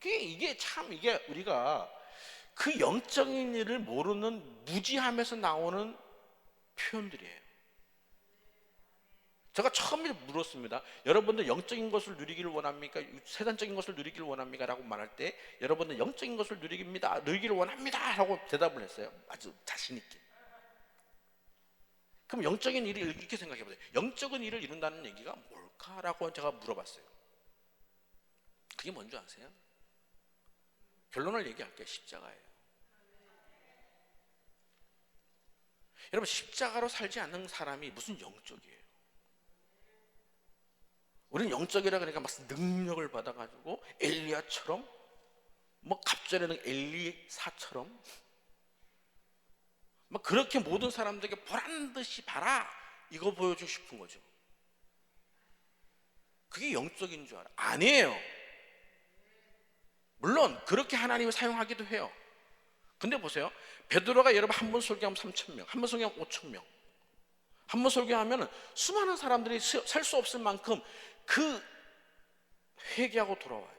이게 우리가 그 영적인 일을 모르는 무지함에서 나오는 표현들이에요. 제가 처음에 물었습니다. 여러분들 영적인 것을 누리기를 원합니까? 세상적인 것을 누리기를 원합니까? 라고 말할 때 여러분들 영적인 것을 누리기를 원합니다 라고 대답을 했어요. 아주 자신 있게. 그럼 영적인 일이 이렇게 생각해 보세요. 영적인 일을 이룬다는 얘기가 뭘까라고 제가 물어봤어요. 그게 뭔지 아세요? 결론을 얘기할게요. 십자가예요. 여러분 십자가로 살지 않는 사람이 무슨 영적이에요? 우리는 영적이라 그러니까 막 능력을 받아가지고 엘리야처럼 뭐 갑절에는 엘리사처럼 막 그렇게 모든 사람들에게 보란듯이 봐라 이거 보여주고 싶은 거죠. 그게 영적인 줄 알아? 아니에요. 물론 그렇게 하나님을 사용하기도 해요. 근데 보세요. 베드로가 여러분 한 번 설교하면 3,000명, 한 번 설교하면 5,000명, 한 번 설교하면 수많은 사람들이 살 수 없을 만큼 그 회개하고 돌아와요.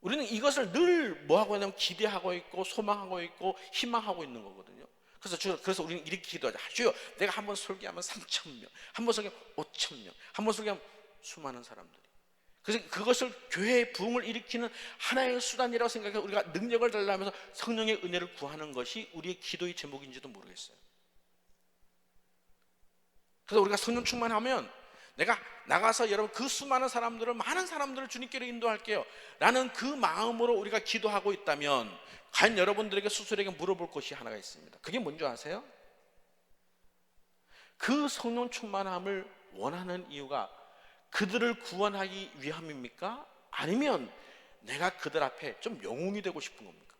우리는 이것을 늘 뭐하고 있냐면 기대하고 있고 소망하고 있고 희망하고 있는 거거든요. 그래서 우리는 이렇게 기도하자. 주여 내가 한 번 설교하면 3,000명, 한 번 설교하면 5,000명, 한 번 설교하면 수많은 사람들이. 그래서 그것을 교회의 부흥을 일으키는 하나의 수단이라고 생각해서 우리가 능력을 달라면서 성령의 은혜를 구하는 것이 우리의 기도의 제목인지도 모르겠어요. 그래서 우리가 성령 충만하면 내가 나가서 여러분 그 수많은 사람들을 많은 사람들을 주님께로 인도할게요 라는 그 마음으로 우리가 기도하고 있다면 과연 여러분들에게 스스로에게 물어볼 것이 하나가 있습니다. 그게 뭔지 아세요? 그 성령 충만함을 원하는 이유가 그들을 구원하기 위함입니까? 아니면 내가 그들 앞에 좀 영웅이 되고 싶은 겁니까?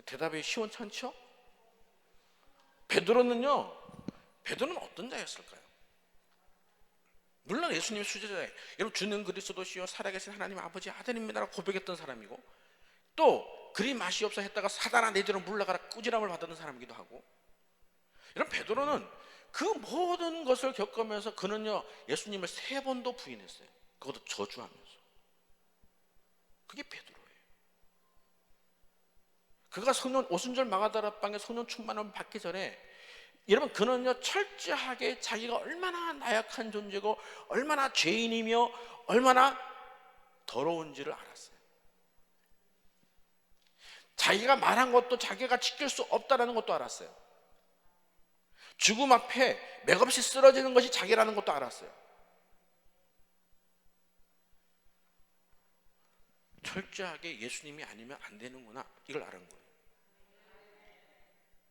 대답이 시원찮죠? 베드로는 어떤 자였을까요? 물론 예수님의 수제자예요. 여러분 주는 그리스도시요 살아계신 하나님 아버지 아들입니다라고 고백했던 사람이고 또 그리 맛이 없어 했다가 사단아 내 뒤로 물러가라 꾸지람을 받았던 사람이기도 하고 여러분 베드로는 그 모든 것을 겪으면서 그는요 예수님을 3번도 부인했어요. 그것도 저주하면서. 그게 베드로예요. 그가 오순절 마가다락방에 성령 충만함을 받기 전에 여러분 그는요 철저하게 자기가 얼마나 나약한 존재고 얼마나 죄인이며 얼마나 더러운지를 알았어요. 자기가 말한 것도 자기가 지킬 수 없다는 것도 알았어요. 죽음 앞에 맥없이 쓰러지는 것이 자기라는 것도 알았어요. 철저하게 예수님이 아니면 안 되는구나 이걸 알은 거예요.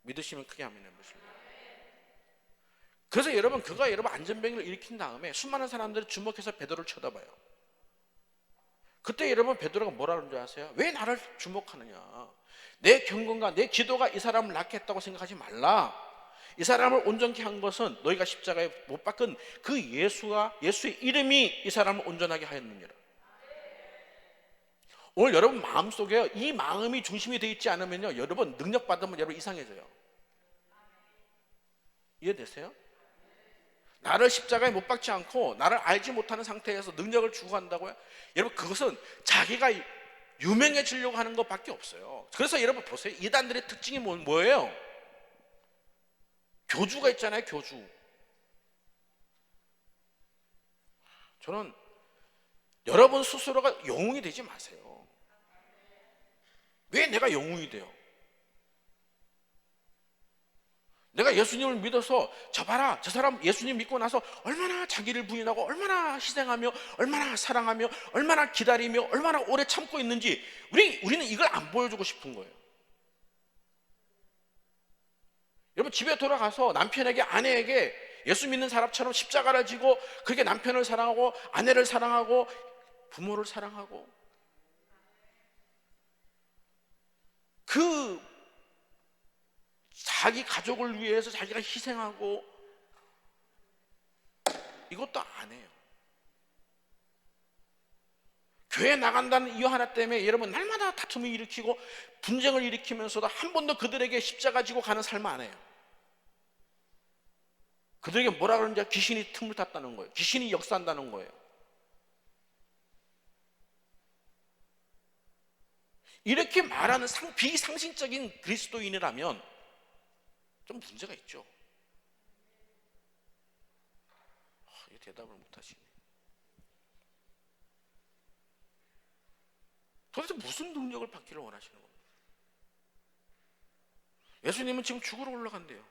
믿으시면 크게 아멘 해보시면. 그래서 그가 안전뱅이를 일으킨 다음에 수많은 사람들이 주목해서 베드로를 쳐다봐요. 그때 여러분 베드로가 뭐라는 줄 아세요? 왜 나를 주목하느냐? 내 경건과 내 기도가 이 사람을 낫게 했다고 생각하지 말라. 이 사람을 온전케 한 것은 너희가 십자가에 못 박은 그 예수의 이름이 이 사람을 온전하게 하였느니라. 오늘 여러분 마음속에 이 마음이 중심이 되어 있지 않으면요, 여러분 능력 받으면 여러분 이상해져요. 이해되세요? 나를 십자가에 못 박지 않고 나를 알지 못하는 상태에서 능력을 추구한다고요? 여러분 그것은 자기가 유명해지려고 하는 것밖에 없어요. 그래서 여러분 보세요. 이단들의 특징이 뭐예요? 교주가 있잖아요. 교주. 저는 여러분 스스로가 영웅이 되지 마세요. 왜 내가 영웅이 돼요? 내가 예수님을 믿어서 저 봐라, 저 사람 예수님 믿고 나서 얼마나 자기를 부인하고 얼마나 희생하며 얼마나 사랑하며 얼마나 기다리며 얼마나 오래 참고 있는지 우리는 이걸 안 보여주고 싶은 거예요. 여러분 집에 돌아가서 남편에게 아내에게 예수 믿는 사람처럼 십자가를 지고 그렇게 남편을 사랑하고 아내를 사랑하고 부모를 사랑하고 그 자기 가족을 위해서 자기가 희생하고 이것도 안 해요. 교회 나간다는 이유 하나 때문에 여러분 날마다 다툼을 일으키고 분쟁을 일으키면서도 한 번도 그들에게 십자가 지고 가는 삶을 안 해요. 그들에게 뭐라 그러는지 귀신이 틈을 탔다는 거예요. 귀신이 역사한다는 거예요. 이렇게 말하는 비상식적인 그리스도인이라면 좀 문제가 있죠. 대답을 못 하시네. 도대체 무슨 능력을 받기를 원하시는 겁니까? 예수님은 지금 죽으러 올라간대요.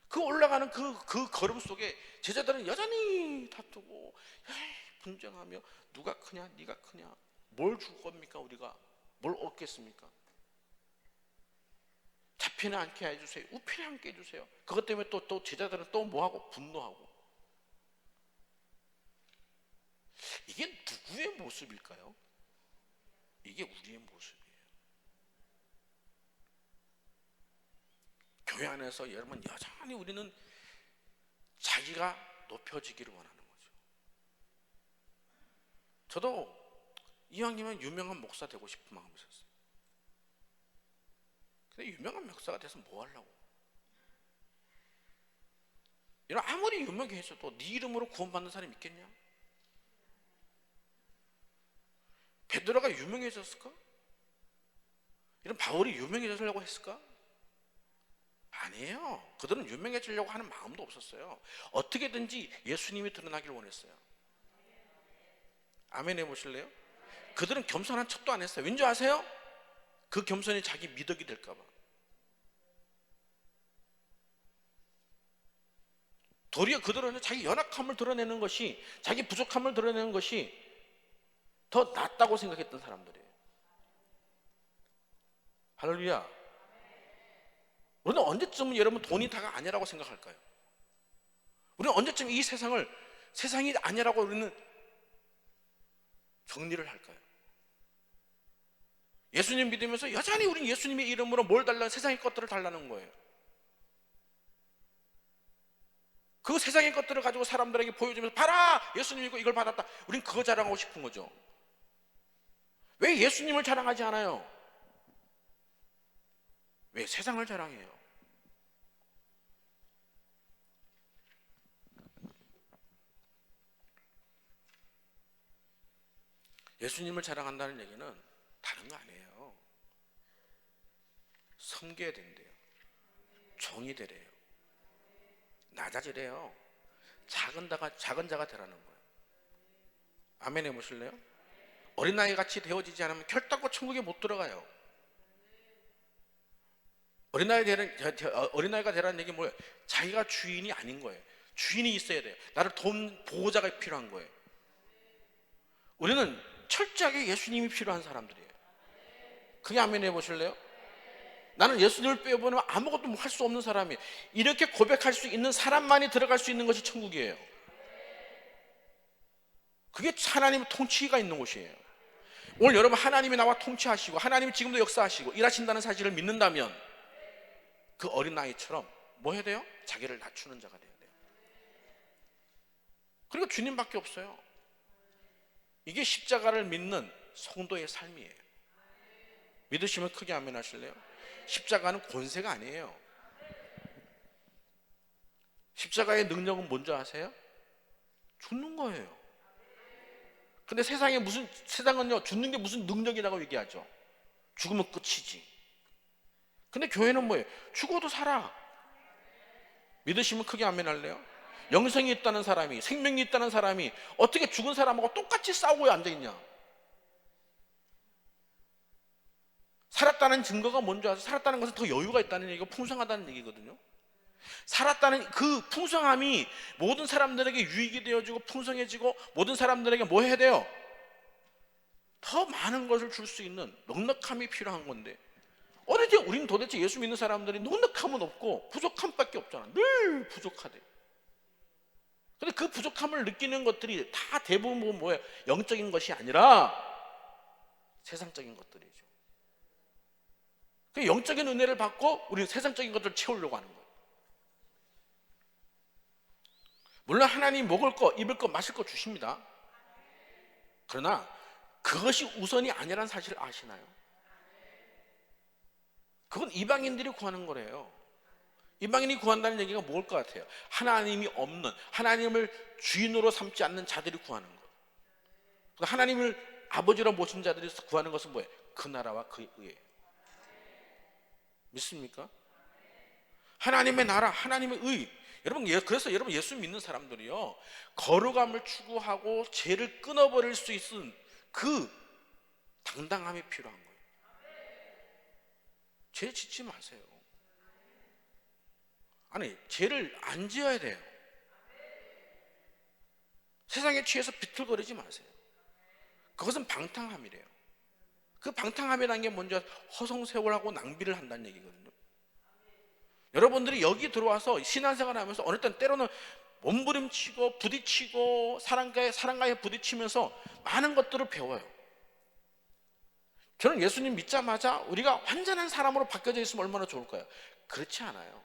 그 올라가는 그 걸음 속에 제자들은 여전히 다투고 분쟁하며 누가 크냐 네가 크냐 뭘 줄 겁니까? 우리가 뭘 얻겠습니까? 잡히는 않게 해주세요. 우피는 않게 해주세요. 그것 때문에 또 제자들은 또 뭐하고? 분노하고. 이게 누구의 모습일까요? 이게 우리의 모습이에요. 교회 안에서 여러분 여전히 우리는 자기가 높여지기를 원하는 거죠. 저도 이왕이면 유명한 목사 되고 싶은 마음이 있었어요. 근데 유명한 목사가 돼서 뭐 하려고? 아무리 유명해져도 네 이름으로 구원받는 사람이 있겠냐? 베드로가 유명해졌을까? 이런 바울이 유명해지려고 했을까? 아니에요. 그들은 유명해지려고 하는 마음도 없었어요. 어떻게든지 예수님이 드러나길 원했어요. 아멘 해보실래요? 그들은 겸손한 척도 안 했어요. 왠지 아세요? 그 겸손이 자기 미덕이 될까 봐. 도리어 그들은 자기 연약함을 드러내는 것이, 자기 부족함을 드러내는 것이 더 낫다고 생각했던 사람들이에요. 할렐루야. 우리는 언제쯤 여러분 돈이 다가 아니라고 생각할까요? 우리는 언제쯤 이 세상이 아니라고 우리는 정리를 할까요? 예수님 믿으면서 여전히 우리는 예수님의 이름으로 뭘 달라는, 세상의 것들을 달라는 거예요. 그 세상의 것들을 가지고 사람들에게 보여주면서 봐라! 예수님 믿고 이걸 받았다. 우린 그거 자랑하고 싶은 거죠. 왜 예수님을 자랑하지 않아요? 왜 세상을 자랑해요? 예수님을 자랑한다는 얘기는 다른 거 아니에요. 섬겨야 된대요. 종이 되래요. 낮아지래요. 작은 자가 되라는 거예요. 아멘 해보실래요? 어린아이 같이 되어지지 않으면 결단코 천국에 못 들어가요. 어린아이가 되라는 얘기 뭐예요? 자기가 주인이 아닌 거예요. 주인이 있어야 돼요. 나를 돈 보호자가 필요한 거예요. 우리는 철저하게 예수님이 필요한 사람들이에요. 그게 아멘 해보실래요? 나는 예수님을 빼보면 아무것도 할 수 없는 사람이에요. 이렇게 고백할 수 있는 사람만이 들어갈 수 있는 것이 천국이에요. 그게 하나님의 통치가 있는 곳이에요. 오늘 여러분 하나님이 나와 통치하시고 하나님이 지금도 역사하시고 일하신다는 사실을 믿는다면 그 어린아이처럼 뭐 해야 돼요? 자기를 낮추는 자가 돼야 돼요. 그리고 주님밖에 없어요. 이게 십자가를 믿는 성도의 삶이에요. 믿으시면 크게 아멘 하실래요? 십자가는 권세가 아니에요. 십자가의 능력은 뭔지 아세요? 죽는 거예요. 근데 세상은요, 죽는 게 무슨 능력이라고 얘기하죠. 죽으면 끝이지. 근데 교회는 뭐예요? 죽어도 살아. 믿으시면 크게 아멘 할래요? 영생이 있다는 사람이, 생명이 있다는 사람이 어떻게 죽은 사람하고 똑같이 싸우고 앉아있냐? 살았다는 증거가 뭔지 아세요? 살았다는 것은 더 여유가 있다는 얘기고 풍성하다는 얘기거든요. 살았다는 그 풍성함이 모든 사람들에게 유익이 되어지고 풍성해지고 모든 사람들에게 뭐 해야 돼요? 더 많은 것을 줄 수 있는 넉넉함이 필요한 건데, 우리는 도대체 예수 믿는 사람들이 넉넉함은 없고 부족함밖에 없잖아. 늘 부족하대. 근데 그 부족함을 느끼는 것들이 다 대부분 뭐예요? 영적인 것이 아니라 세상적인 것들이죠. 그 영적인 은혜를 받고 우리는 세상적인 것들을 채우려고 하는 거예요. 물론 하나님 먹을 거, 입을 거, 마실 거 주십니다. 그러나 그것이 우선이 아니라는 사실을 아시나요? 그건 이방인들이 구하는 거래요. 이방인이 구한다는 얘기가 뭘 것 같아요? 하나님이 없는, 하나님을 주인으로 삼지 않는 자들이 구하는 거. 하나님을 아버지로 모신 자들이 구하는 것은 뭐예요? 그 나라와 그의 의예요. 믿습니까? 하나님의 나라, 하나님의 의. 여러분, 그래서 여러분 예수 믿는 사람들이요, 거룩함을 추구하고 죄를 끊어버릴 수 있는 그 당당함이 필요한 거예요. 죄 짓지 마세요. 아니, 죄를 안 지어야 돼요. 세상에 취해서 비틀거리지 마세요. 그것은 방탕함이래요. 그 방탕함이라는 게 뭔지 허송세월하고 낭비를 한다는 얘기거든요. 여러분들이 여기 들어와서 신앙생활을 하면서 어느 때는 몸부림치고 부딪히고 사랑과에 부딪히면서 많은 것들을 배워요. 저는 예수님 믿자마자 우리가 완전한 사람으로 바뀌어져 있으면 얼마나 좋을까요? 그렇지 않아요.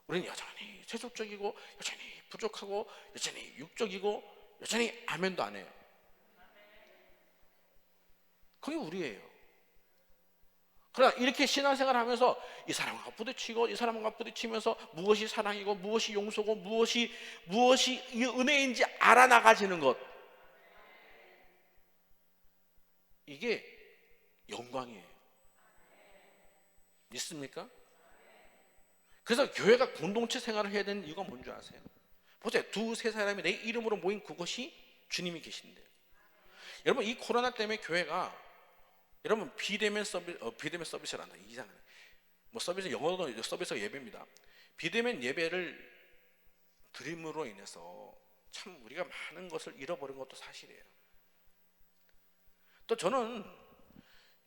우리는 여전히 세속적이고 여전히 부족하고 여전히 육적이고 여전히 아멘도 안 해요. 그게 우리예요. 그러나 이렇게 신앙생활을 하면서 이 사람과 부딪히고 이 사람과 부딪히면서 무엇이 사랑이고 무엇이 용서고 무엇이 이 은혜인지 알아나가지는 것, 이게 영광이에요. 믿습니까? 그래서 교회가 공동체 생활을 해야 되는 이유가 뭔지 아세요? 보세요. 두세 사람이 내 이름으로 모인 그곳이 주님이 계신데요. 여러분, 이 코로나 때문에 교회가, 여러분, 비대면 서비스란다. 이상하네. 뭐 서비스, 영어로 서비스가 예배입니다. 비대면 예배를 드림으로 인해서 참 우리가 많은 것을 잃어버린 것도 사실이에요. 또 저는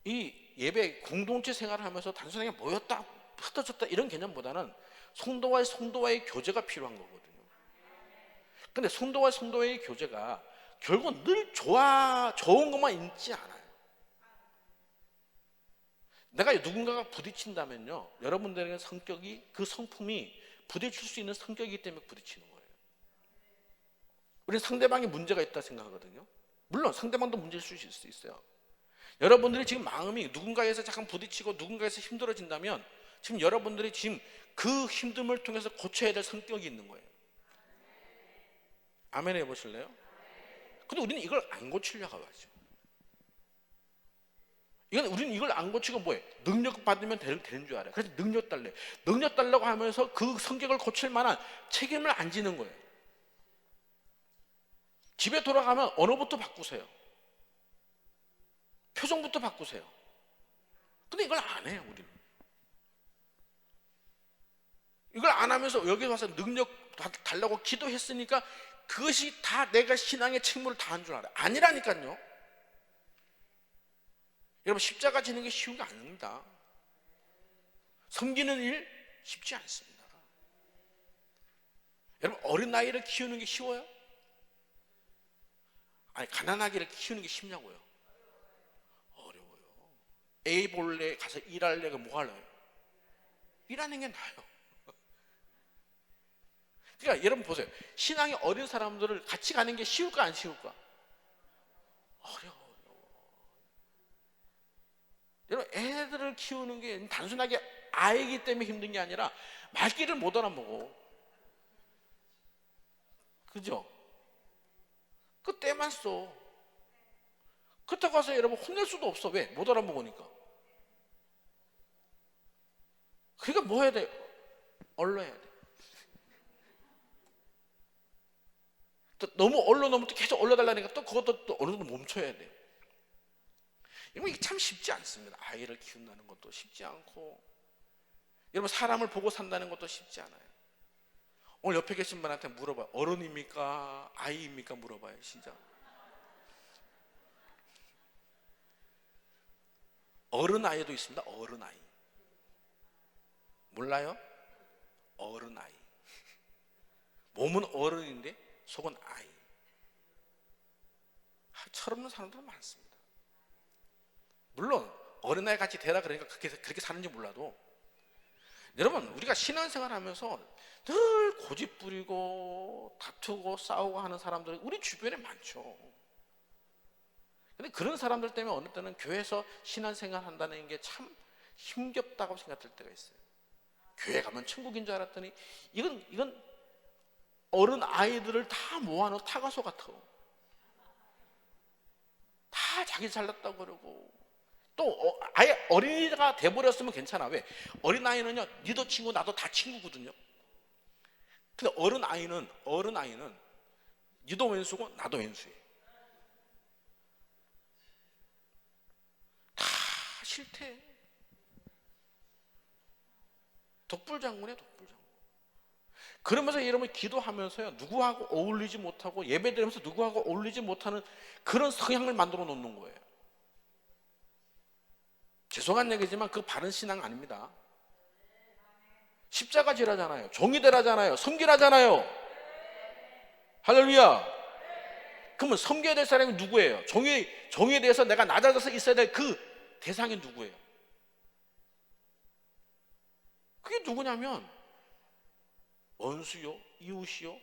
이 예배 공동체 생활을 하면서 단순하게 모였다 흩어졌다 이런 개념보다는 성도와의 교제가 필요한 거거든요. 근데 성도와의 교제가 결국 늘 좋은 것만 있지 않아요. 내가 누군가가 부딪힌다면요, 여러분들에게 성격이, 그 성품이 부딪힐 수 있는 성격이기 때문에 부딪히는 거예요. 우리는 상대방이 문제가 있다 생각하거든요. 물론 상대방도 문제일 수 있어요. 여러분들이 지금 마음이 누군가에서 잠깐 부딪히고 누군가에서 힘들어진다면 지금 여러분들이 지금 그 힘듦을 통해서 고쳐야 될 성격이 있는 거예요. 아멘 해보실래요? 근데 우리는 이걸 안 고치려고 하죠. 우리는 이걸 안 고치고 뭐예요? 능력 받으면 되는 줄 알아요. 그래서 능력 달라고 하면서 그 성격을 고칠 만한 책임을 안 지는 거예요. 집에 돌아가면 언어부터 바꾸세요. 표정부터 바꾸세요. 근데 이걸 안 해요, 우리는. 이걸 안 하면서 여기 와서 능력 달라고 기도했으니까 그것이 다 내가 신앙의 책무를 다한 줄 알아요. 아니라니까요. 여러분, 십자가 지는 게 쉬운 게 아닙니다. 섬기는 일 쉽지 않습니다. 여러분, 어린 나이를 키우는 게 쉬워요? 아니, 가난하기를 키우는 게 쉽냐고요? 어려워요. A 볼래 가서 일할래가 뭐 할래요? 일하는 게 나아요. 그러니까 여러분 보세요. 신앙이 어린 사람들을 같이 가는 게 쉬울까 안 쉬울까? 어려워. 여러분 애들을 키우는 게 단순하게 아이기 때문에 힘든 게 아니라 말귀를 못 알아먹어. 그죠? 그 때만 써. 그렇다고 가서 여러분 혼낼 수도 없어. 왜? 못 알아먹으니까. 그러니까 뭐 해야 돼? 언러해야 돼. 또 너무 언러놓으면 또 계속 언러달라니까 또 그것도 또 어느 정도 멈춰야 돼. 이게 참 쉽지 않습니다. 아이를 키운다는 것도 쉽지 않고, 여러분 사람을 보고 산다는 것도 쉽지 않아요. 오늘 옆에 계신 분한테 물어봐요. 어른입니까? 아이입니까? 물어봐요. 시작. 어른 아이도 있습니다. 어른 아이. 몰라요? 어른 아이. 몸은 어른인데 속은 아이. 철없는 사람들은 많습니다. 물론 어린아이 같이 되라 그러니까 그렇게 사는지 몰라도, 여러분 우리가 신앙생활 하면서 늘 고집 부리고 다투고 싸우고 하는 사람들이 우리 주변에 많죠. 근데 그런 사람들 때문에 어느 때는 교회에서 신앙생활 한다는 게 참 힘겹다고 생각될 때가 있어요. 교회 가면 천국인 줄 알았더니 이건 어른 아이들을 다 모아놓은 타가소 같아. 다 자기 잘났다고 그러고, 또 아예 어린이가 돼버렸으면 괜찮아. 왜? 어린아이는요 니도 친구 나도 다 친구거든요. 근데 어른아이는 니도 왼수고 나도 왼수예요. 다 싫대. 독불장군이에요, 독불장군. 그러면서 여러분 기도하면서요 누구하고 어울리지 못하고, 예배드리면서 누구하고 어울리지 못하는 그런 성향을 만들어 놓는 거예요. 죄송한 얘기지만 그 바른 신앙 아닙니다. 십자가 지라잖아요. 종이 되라잖아요. 섬기라잖아요. 할렐루야. 그러면 섬겨야 될 사람이 누구예요? 종에 대해서 내가 낮아져서 있어야 될 그 대상이 누구예요? 그게 누구냐면 원수요, 이웃이요,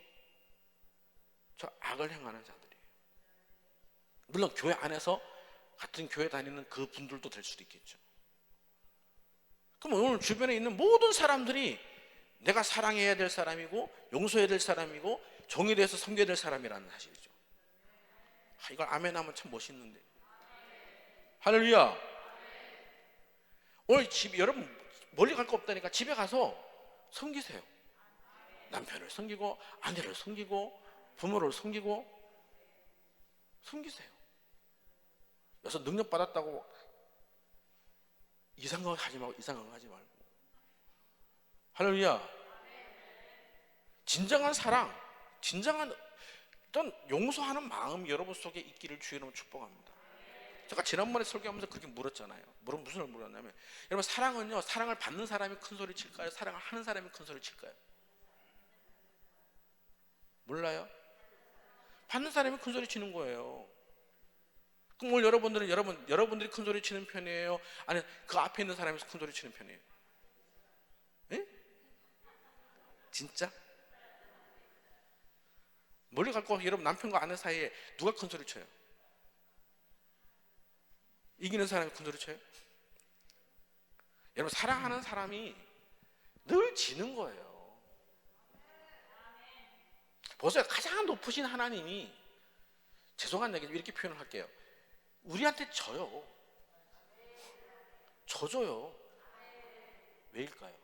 저 악을 행하는 자들이에요. 물론 교회 안에서 같은 교회 다니는 그 분들도 될 수도 있겠죠. 그럼 오늘 주변에 있는 모든 사람들이 내가 사랑해야 될 사람이고 용서해야 될 사람이고 종에 대해서 섬겨야 될 사람이라는 사실이죠. 이걸 아멘 하면 참 멋있는데. 할렐루야. 오늘 집에 여러분 멀리 갈 거 없다니까 집에 가서 섬기세요. 남편을 섬기고 아내를 섬기고 부모를 섬기고 섬기세요. 여기서 능력 받았다고 이상한 거 하지 말고. 할렐루야. 진정한 사랑, 진정한 어떤 용서하는 마음이 여러분 속에 있기를 주의 이름으로 축복합니다. 제가 지난번에 설교하면서 그렇게 물었잖아요. 무슨 걸 물었냐면, 여러분 사랑은요, 사랑을 받는 사람이 큰 소리 칠까요? 사랑을 하는 사람이 큰 소리 칠까요? 몰라요? 받는 사람이 큰 소리 치는 거예요. 그럼 오늘 여러분들이 큰 소리 치는 편이에요? 아니면 그 앞에 있는 사람이 큰 소리 치는 편이에요? 예? 진짜? 멀리 갈 거 여러분 남편과 아내 사이에 누가 큰 소리 쳐요? 이기는 사람이 큰 소리 쳐요? 여러분 사랑하는 사람이 늘 지는 거예요. 보세요. 가장 높으신 하나님이, 죄송한 얘기 이렇게 표현을 할게요, 우리한테 져요. 져줘요. 왜일까요?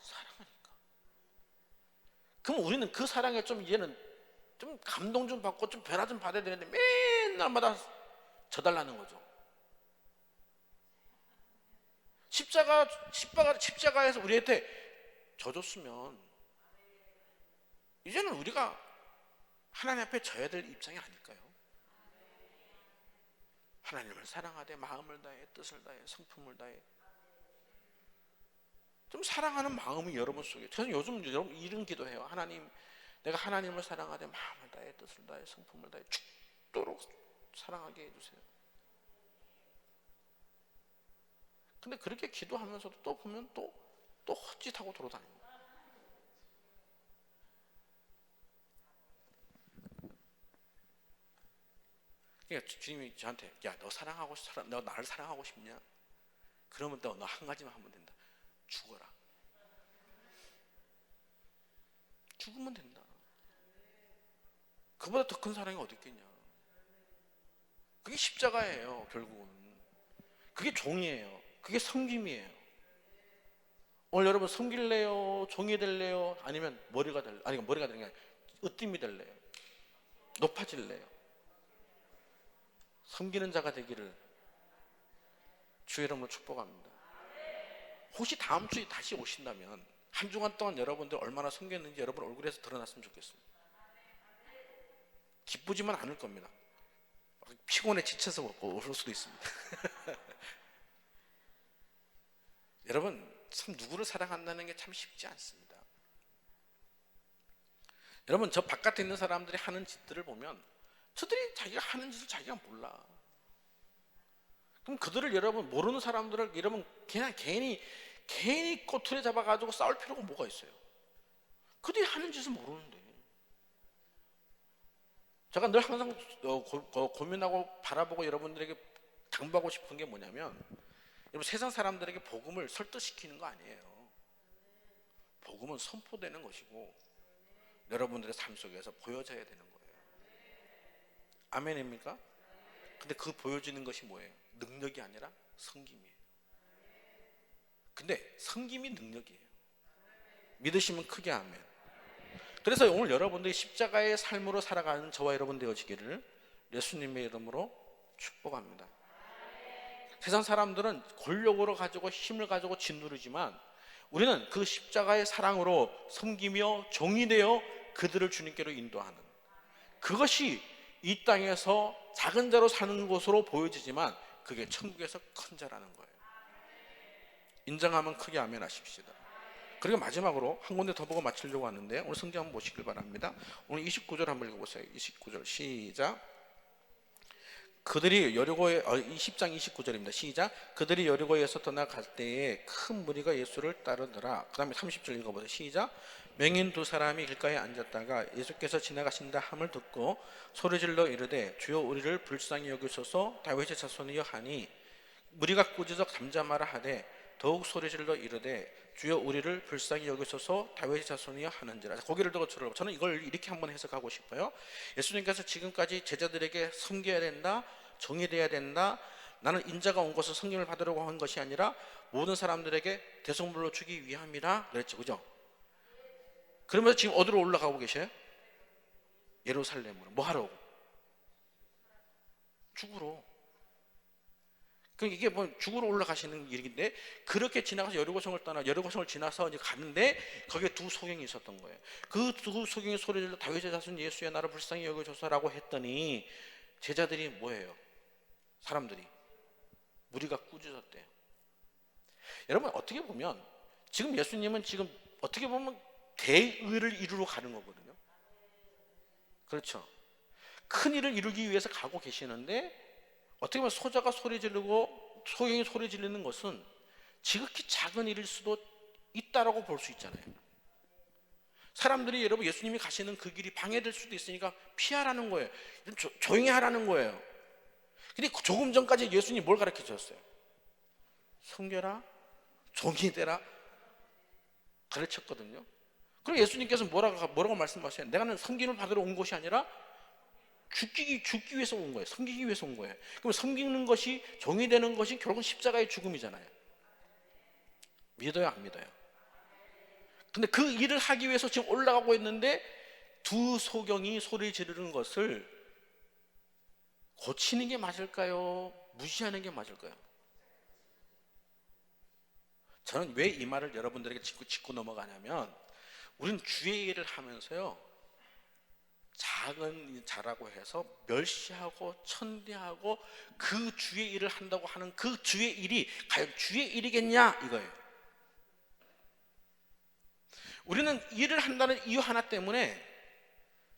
사랑하니까. 그럼 우리는 그 사랑에 좀 이제는 좀 감동 좀 받고 좀 변화 좀 받아야 되는데 맨날마다 져달라는 거죠. 십자가에서 우리한테 져줬으면 이제는 우리가 하나님 앞에 져야 될 입장이 아닐까요? 하나님을 사랑하되 마음을 다해 뜻을 다해 성품을 다해. 좀 사랑하는 마음이 여러분 속에. 저는 요즘 여러분 이런 기도해요. 하나님, 내가 하나님을 사랑하되 마음을 다해 뜻을 다해 성품을 다해 죽도록 사랑하게 해주세요. 근데 그렇게 기도하면서도 또 보면 또 또 헛짓하고 돌아다닙니다. 그러니까 주님이 저한테 야, 너 나를 사랑하고 싶냐? 그러면 너 한 가지만 하면 된다. 죽어라. 죽으면 된다. 그보다 더 큰 사랑이 어디 있겠냐. 그게 십자가예요. 결국은 그게 종이에요. 그게 섬김이에요. 오늘 여러분 섬길래요? 종이 될래요? 아니면 머리가 될래요? 아니 머리가 되는 게 아니라 으뜸이 될래요? 높아질래요? 섬기는 자가 되기를 주의 이름으로 축복합니다. 혹시 다음 주에 다시 오신다면 한 주간 동안 여러분들 얼마나 섬겼는지 여러분 얼굴에서 드러났으면 좋겠습니다. 기쁘지만 않을 겁니다. 피곤해 지쳐서 올 수도 있습니다. 여러분 참 누구를 사랑한다는 게 참 쉽지 않습니다. 여러분 저 바깥에 있는 사람들이 하는 짓들을 보면 저들이 자기가 하는 짓을 자기가 몰라. 그럼 그들을 여러분 모르는 사람들을 여러분 그냥 괜히 꼬투리 잡아가지고 싸울 필요가 뭐가 있어요? 그들이 하는 짓을 모르는데. 제가 늘 항상 고민하고 바라보고 여러분들에게 당부하고 싶은 게 뭐냐면 여러분 세상 사람들에게 복음을 설득시키는 거 아니에요. 복음은 선포되는 것이고 여러분들의 삶 속에서 보여져야 되는 거예요. 아멘입니까? 근데 그 보여지는 것이 뭐예요? 능력이 아니라 섬김이에요. 근데 섬김이 능력이에요. 믿으시면 크게 아멘. 그래서 오늘 여러분들이 십자가의 삶으로 살아가는 저와 여러분 되어지기를 예수님의 이름으로 축복합니다. 세상 사람들은 권력으로 가지고 힘을 가지고 짓누르지만 우리는 그 십자가의 사랑으로 섬기며 종이 되어 그들을 주님께로 인도하는 그것이 이 땅에서 작은 자로 사는 것으로 보여지지만 그게 천국에서 큰 자라는 거예요. 인정하면 크게 아멘 하십시다. 그리고 마지막으로 한 군데 더 보고 마치려고 하는데 오늘 성경 한번 보시길 바랍니다. 오늘 29절 한번 읽어보세요. 29절 시작. 그들이 여리고에 20장 29절입니다. 시작. 그들이 여리고에서 떠나갈 때에 큰 무리가 예수를 따르더라. 그 다음에 30절 읽어보세요. 시작. 맹인 두 사람이 길가에 앉았다가 예수께서 지나가신다 함을 듣고 소리질러 이르되 주여 우리를 불쌍히 여기소서 다윗의 자손이여 하니 무리가 꾸짖어 잠잠하라 하되 더욱 소리질러 이르되 주여 우리를 불쌍히 여기소서 다윗의 자손이여 하는지라. 고개를 들어 들어보세요. 저는 이걸 이렇게 한번 해석하고 싶어요. 예수님께서 지금까지 제자들에게 섬겨야 된다, 정이 돼야 된다, 나는 인자가 온 것을 성령을 받으려고 한 것이 아니라 모든 사람들에게 대성물로 주기 위함이라 그랬죠. 그죠? 그러면서 지금 어디로 올라가고 계셔요? 예루살렘으로. 뭐 하러? 죽으러. 그럼 이게 뭐 죽으러 올라가시는 일인데 그렇게 지나가서 여리고성을 지나서 이제 가는데 거기에 두 소경이 있었던 거예요. 그 두 소경이 소리질러 다윗의 자손 예수의 나를 불쌍히 여겨줘서라고 했더니 제자들이 뭐예요? 사람들이 무리가 꾸짖었대요. 여러분 어떻게 보면 지금 예수님은 지금 어떻게 보면 대의를 이루러 가는 거거든요. 그렇죠? 큰 일을 이루기 위해서 가고 계시는데 어떻게 보면 소자가 소리 지르고 소경이 소리 지르는 것은 지극히 작은 일일 수도 있다라고 볼 수 있잖아요. 사람들이 여러분 예수님이 가시는 그 길이 방해될 수도 있으니까 피하라는 거예요. 조용히 하라는 거예요. 근데 조금 전까지 예수님이 뭘 가르쳐 주셨어요? 섬겨라, 종이 되라 가르쳤거든요. 그럼 예수님께서 뭐라고 말씀하세요? 내가는 섬김을 받으러 온 것이 아니라 죽기 위해서 온 거예요. 섬기기 위해서 온 거예요. 그럼 섬기는 것이 종이 되는 것이 결국은 십자가의 죽음이잖아요. 믿어요, 안 믿어요? 근데 그 일을 하기 위해서 지금 올라가고 있는데 두 소경이 소리 지르는 것을 고치는 게 맞을까요? 무시하는 게 맞을까요? 저는 왜 이 말을 여러분들에게 짚고 넘어가냐면 우리는 주의 일을 하면서요 작은 자라고 해서 멸시하고 천대하고 그 주의 일을 한다고 하는 그 주의 일이 과연 주의 일이겠냐 이거예요. 우리는 일을 한다는 이유 하나 때문에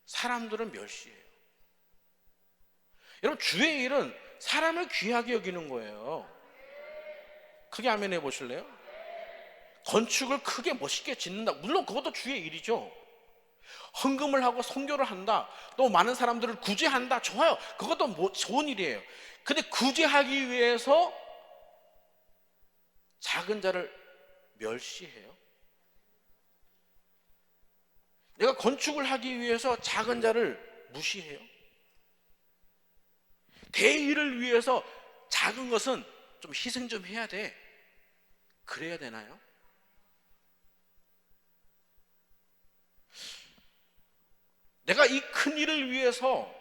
사람들은 멸시해요. 여러분 주의 일은 사람을 귀하게 여기는 거예요. 크게 아멘 해보실래요? 건축을 크게 멋있게 짓는다. 물론 그것도 주의 일이죠. 헌금을 하고 선교를 한다. 또 많은 사람들을 구제한다. 좋아요. 그것도 좋은 일이에요. 근데 구제하기 위해서 작은 자를 멸시해요. 내가 건축을 하기 위해서 작은 자를 무시해요. 대의를 위해서 작은 것은 좀 희생 좀 해야 돼. 그래야 되나요? 내가 이 큰 일을 위해서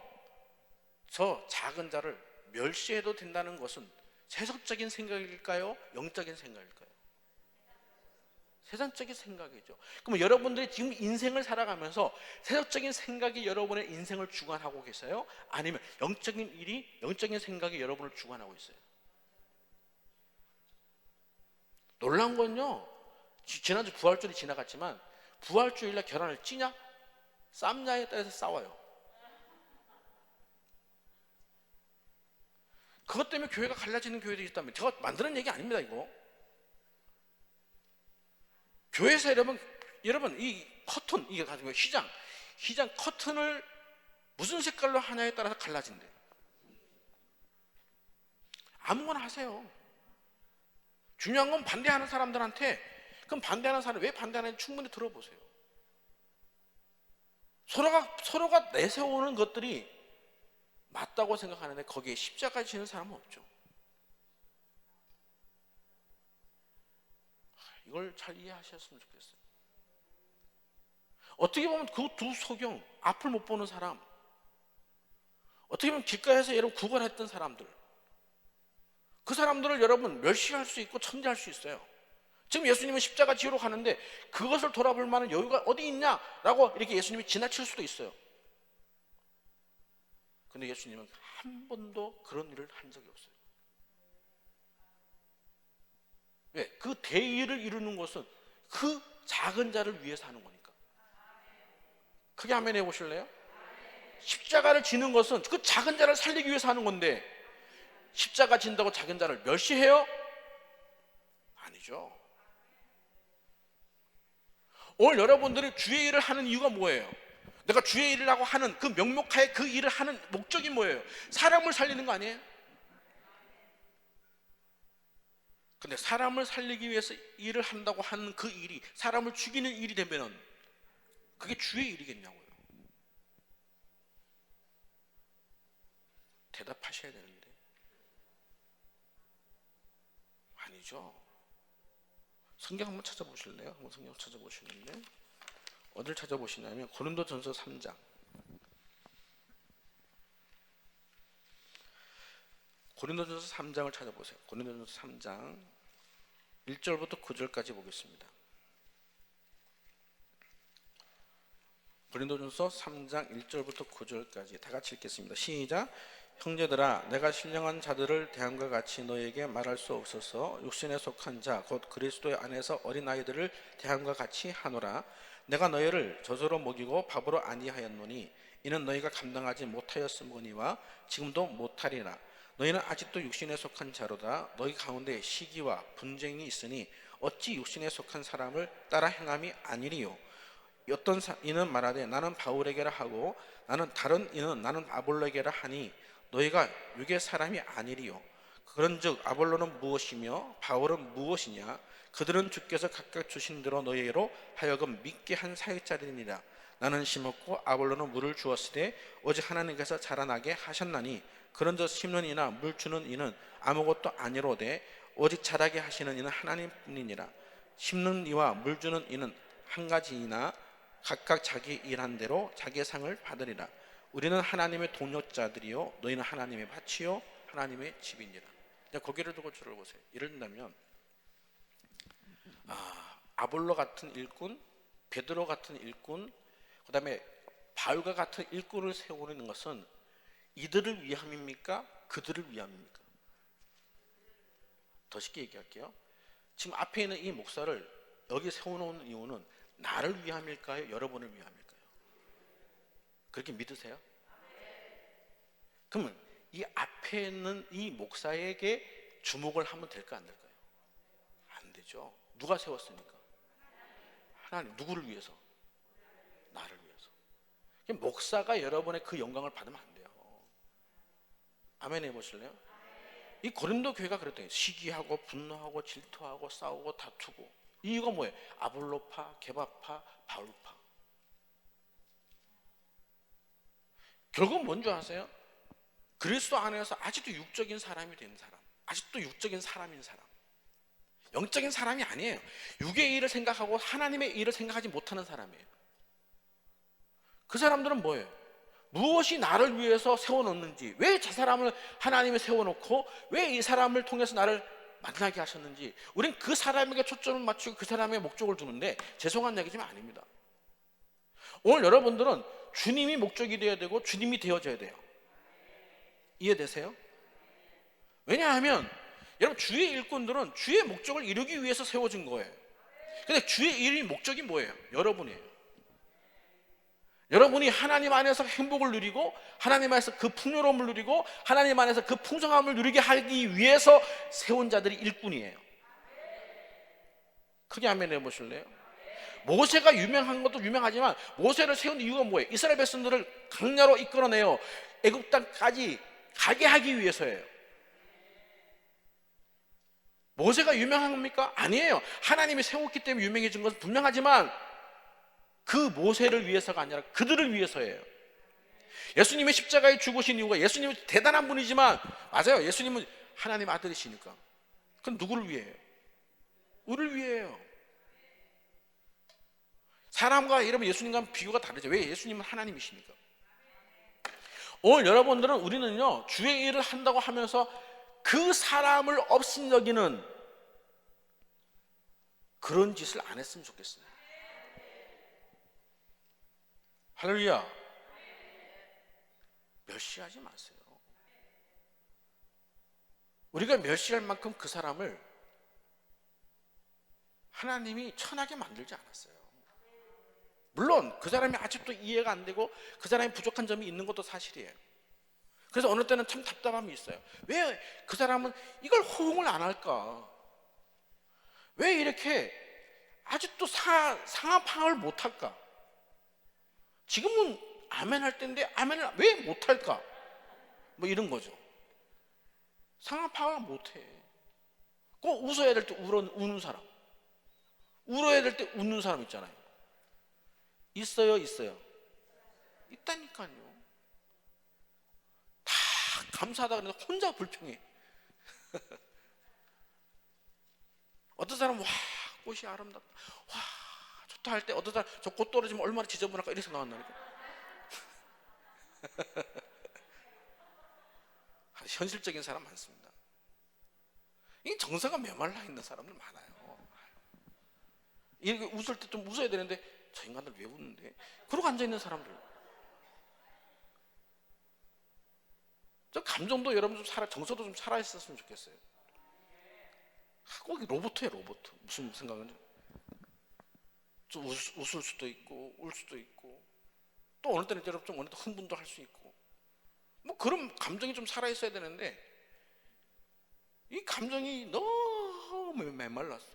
저 작은 자를 멸시해도 된다는 것은 세상적인 생각일까요? 영적인 생각일까요? 세상적인 생각이죠. 그럼 여러분들이 지금 인생을 살아가면서 세상적인 생각이 여러분의 인생을 주관하고 계세요? 아니면 영적인 생각이 여러분을 주관하고 있어요? 놀라운 건요, 지난주 부활주일이 지나갔지만 부활주일날 계란을 찌냐 삶냐에 따라서 싸워요. 그것 때문에 교회가 갈라지는 교회들이 있다면, 제가 만드는 얘기 아닙니다. 이거 교회에서 여러분 이 커튼, 이게 가지고 휘장 커튼을 무슨 색깔로 하냐에 따라서 갈라진대. 아무거나 하세요. 중요한 건 반대하는 사람들한테, 그럼 반대하는 사람이 왜 반대하는지 충분히 들어보세요. 서로가 내세우는 것들이 맞다고 생각하는데 거기에 십자가 지는 사람은 없죠. 이걸 잘 이해하셨으면 좋겠어요. 어떻게 보면 그 두 소경, 앞을 못 보는 사람, 어떻게 보면 길가에서 여러분 구걸했던 사람들, 그 사람들을 여러분 멸시할 수 있고 천대할 수 있어요. 지금 예수님은 십자가 지으러 가는데 그것을 돌아볼 만한 여유가 어디 있냐라고 이렇게 예수님이 지나칠 수도 있어요. 근데 예수님은 한 번도 그런 일을 한 적이 없어요. 왜? 그 대의를 이루는 것은 그 작은 자를 위해서 하는 거니까. 크게 아멘 해보실래요? 십자가를 지는 것은 그 작은 자를 살리기 위해서 하는 건데, 십자가 진다고 작은 자를 멸시해요? 아니죠. 오늘 여러분들이 주의 일을 하는 이유가 뭐예요? 내가 주의 일을 하고 하는 그 명목하에 그 일을 하는 목적이 뭐예요? 사람을 살리는 거 아니에요? 근데 사람을 살리기 위해서 일을 한다고 하는 그 일이 사람을 죽이는 일이 되면은 그게 주의 일이겠냐고요. 대답하셔야 되는데. 아니죠. 성경 한번 찾아보실래요? 한번 성경 찾아보시는데 어딜 찾아보시냐면 고린도전서 3장. 고린도전서 3장을 찾아보세요. 고린도전서 3장 1절부터 9절까지 보겠습니다. 고린도전서 3장 1절부터 9절까지 다 같이 읽겠습니다. 시작. 형제들아, 내가 신령한 자들을 대함과 같이 너에게 말할 수 없어서 육신에 속한 자 곧 그리스도의 안에서 어린아이들을 대함과 같이 하노라. 내가 너희를 젖으로 먹이고 밥으로 아니하였노니 이는 너희가 감당하지 못하였음거니와 지금도 못하리라. 너희는 아직도 육신에 속한 자로다. 너희 가운데 시기와 분쟁이 있으니 어찌 육신에 속한 사람을 따라 행함이 아니리요. 어떤 이는 말하되 나는 바울에게라 하고 다른 이는 나는 아볼로에게라 하니 너희가 육의 사람이 아니리요. 그런즉 아볼로는 무엇이며 바울은 무엇이냐? 그들은 주께서 각각 주신 대로 너희로 하여금 믿게 한 사역자리니라. 나는 심었고 아볼로는 물을 주었으되 오직 하나님께서 자라나게 하셨나니 그런즉 심는 이나 물 주는 이는 아무것도 아니로되 오직 자라게 하시는 이는 하나님뿐이니라. 심는 이와 물 주는 이는 한 가지이나 각각 자기 일한 대로 자기의 상을 받으리라. 우리는 하나님의 동역자들이요 너희는 하나님의 밭이요 하나님의 집이니라. 고개를 두고 저를 보세요. 예를 들면 아볼로 같은 일꾼, 베드로 같은 일꾼, 그 다음에 바울과 같은 일꾼을 세우는 것은 이들을 위함입니까? 그들을 위함입니까? 더 쉽게 얘기할게요. 지금 앞에 있는 이 목사를 여기 세워놓은 이유는 나를 위함일까요? 여러분을 위함일까요? 그렇게 믿으세요? 그러면 이 앞에 있는 이 목사에게 주목을 하면 될까 안 될까요? 안 되죠. 누가 세웠습니까? 하나님. 누구를 위해서? 나를 위해서. 목사가 여러분의 그 영광을 받으면 안 돼요. 아멘 해보실래요? 이 고린도 교회가 그랬더니 시기하고 분노하고 질투하고 싸우고 다투고. 이유가 뭐예요? 아볼로파, 게바파, 바울파. 결국은 뭔 줄 아세요? 그리스도 안에서 아직도 육적인 사람이 된 사람, 아직도 육적인 사람인 사람, 영적인 사람이 아니에요. 육의 일을 생각하고 하나님의 일을 생각하지 못하는 사람이에요. 그 사람들은 뭐예요? 무엇이 나를 위해서 세워놓는지, 왜 저 사람을 하나님이 세워놓고 왜 이 사람을 통해서 나를 만나게 하셨는지, 우린 그 사람에게 초점을 맞추고 그 사람의 목적을 두는데, 죄송한 얘기지만 아닙니다. 오늘 여러분들은 주님이 목적이 되어야 되고 주님이 되어져야 돼요. 이해되세요? 왜냐하면 여러분, 주의 일꾼들은 주의 목적을 이루기 위해서 세워진 거예요. 근데 주의 일의 목적이 뭐예요? 여러분이에요. 여러분이 하나님 안에서 행복을 누리고 하나님 안에서 그 풍요로움을 누리고 하나님 안에서 그 풍성함을 누리게 하기 위해서 세운 자들이 일꾼이에요. 크게 아멘 해보실래요? 모세가 유명한 것도 유명하지만 모세를 세운 이유가 뭐예요? 이스라엘 백성들을 강야로 이끌어내어 애굽 땅까지 가게 하기 위해서예요. 모세가 유명한 겁니까? 아니에요. 하나님이 세웠기 때문에 유명해진 것은 분명하지만 그 모세를 위해서가 아니라 그들을 위해서예요. 예수님의 십자가에 죽으신 이유가, 예수님은 대단한 분이지만, 맞아요, 예수님은 하나님 아들이시니까. 그건 누구를 위해요? 우리를 위해요. 사람과 여러분 예수님과 비교가 다르죠. 왜? 예수님은 하나님이시니까. 오늘 여러분들은, 우리는요, 주의 일을 한다고 하면서 그 사람을 없인 여기는 그런 짓을 안 했으면 좋겠습니다. 할렐루야. 멸시하지 마세요. 우리가 멸시할 만큼 그 사람을 하나님이 천하게 만들지 않았어요. 물론 그 사람이 아직도 이해가 안 되고 그 사람이 부족한 점이 있는 것도 사실이에요. 그래서 어느 때는 참 답답함이 있어요. 왜 그 사람은 이걸 호응을 안 할까? 왜 이렇게 아직도 상하 파악을 못 할까? 지금은 아멘 할 때인데 아멘을 왜 못 할까? 뭐 이런 거죠. 상하 파악을 못 해. 꼭 웃어야 될 때 우는 사람, 울어야 될 때 웃는 사람 있잖아요. 있어요, 있어요? 있다니까요. 다 감사하다 그러는데 혼자 불평해. 어떤 사람은 와, 꽃이 아름답다, 와, 좋다 할 때, 어떤 사람 저 꽃 떨어지면 얼마나 지저분할까 이렇게 생각한다니까. 현실적인 사람 많습니다. 이 정서가 메말라 있는 사람들 많아요. 이렇게 웃을 때 좀 웃어야 되는데 저 인간들 왜 웃는데? 그러고 앉아있는 사람들. 저 감정도 여러분 좀 정서도 좀 살아있었으면 좋겠어요. 꼭 로봇이에요, 로봇. 무슨 생각은? 좀 웃을 수도 있고 울 수도 있고, 또 어느 때는 여러분 좀 어느 때 흥분도 할 수 있고, 뭐 그런 감정이 좀 살아있어야 되는데 이 감정이 너무 메말랐어.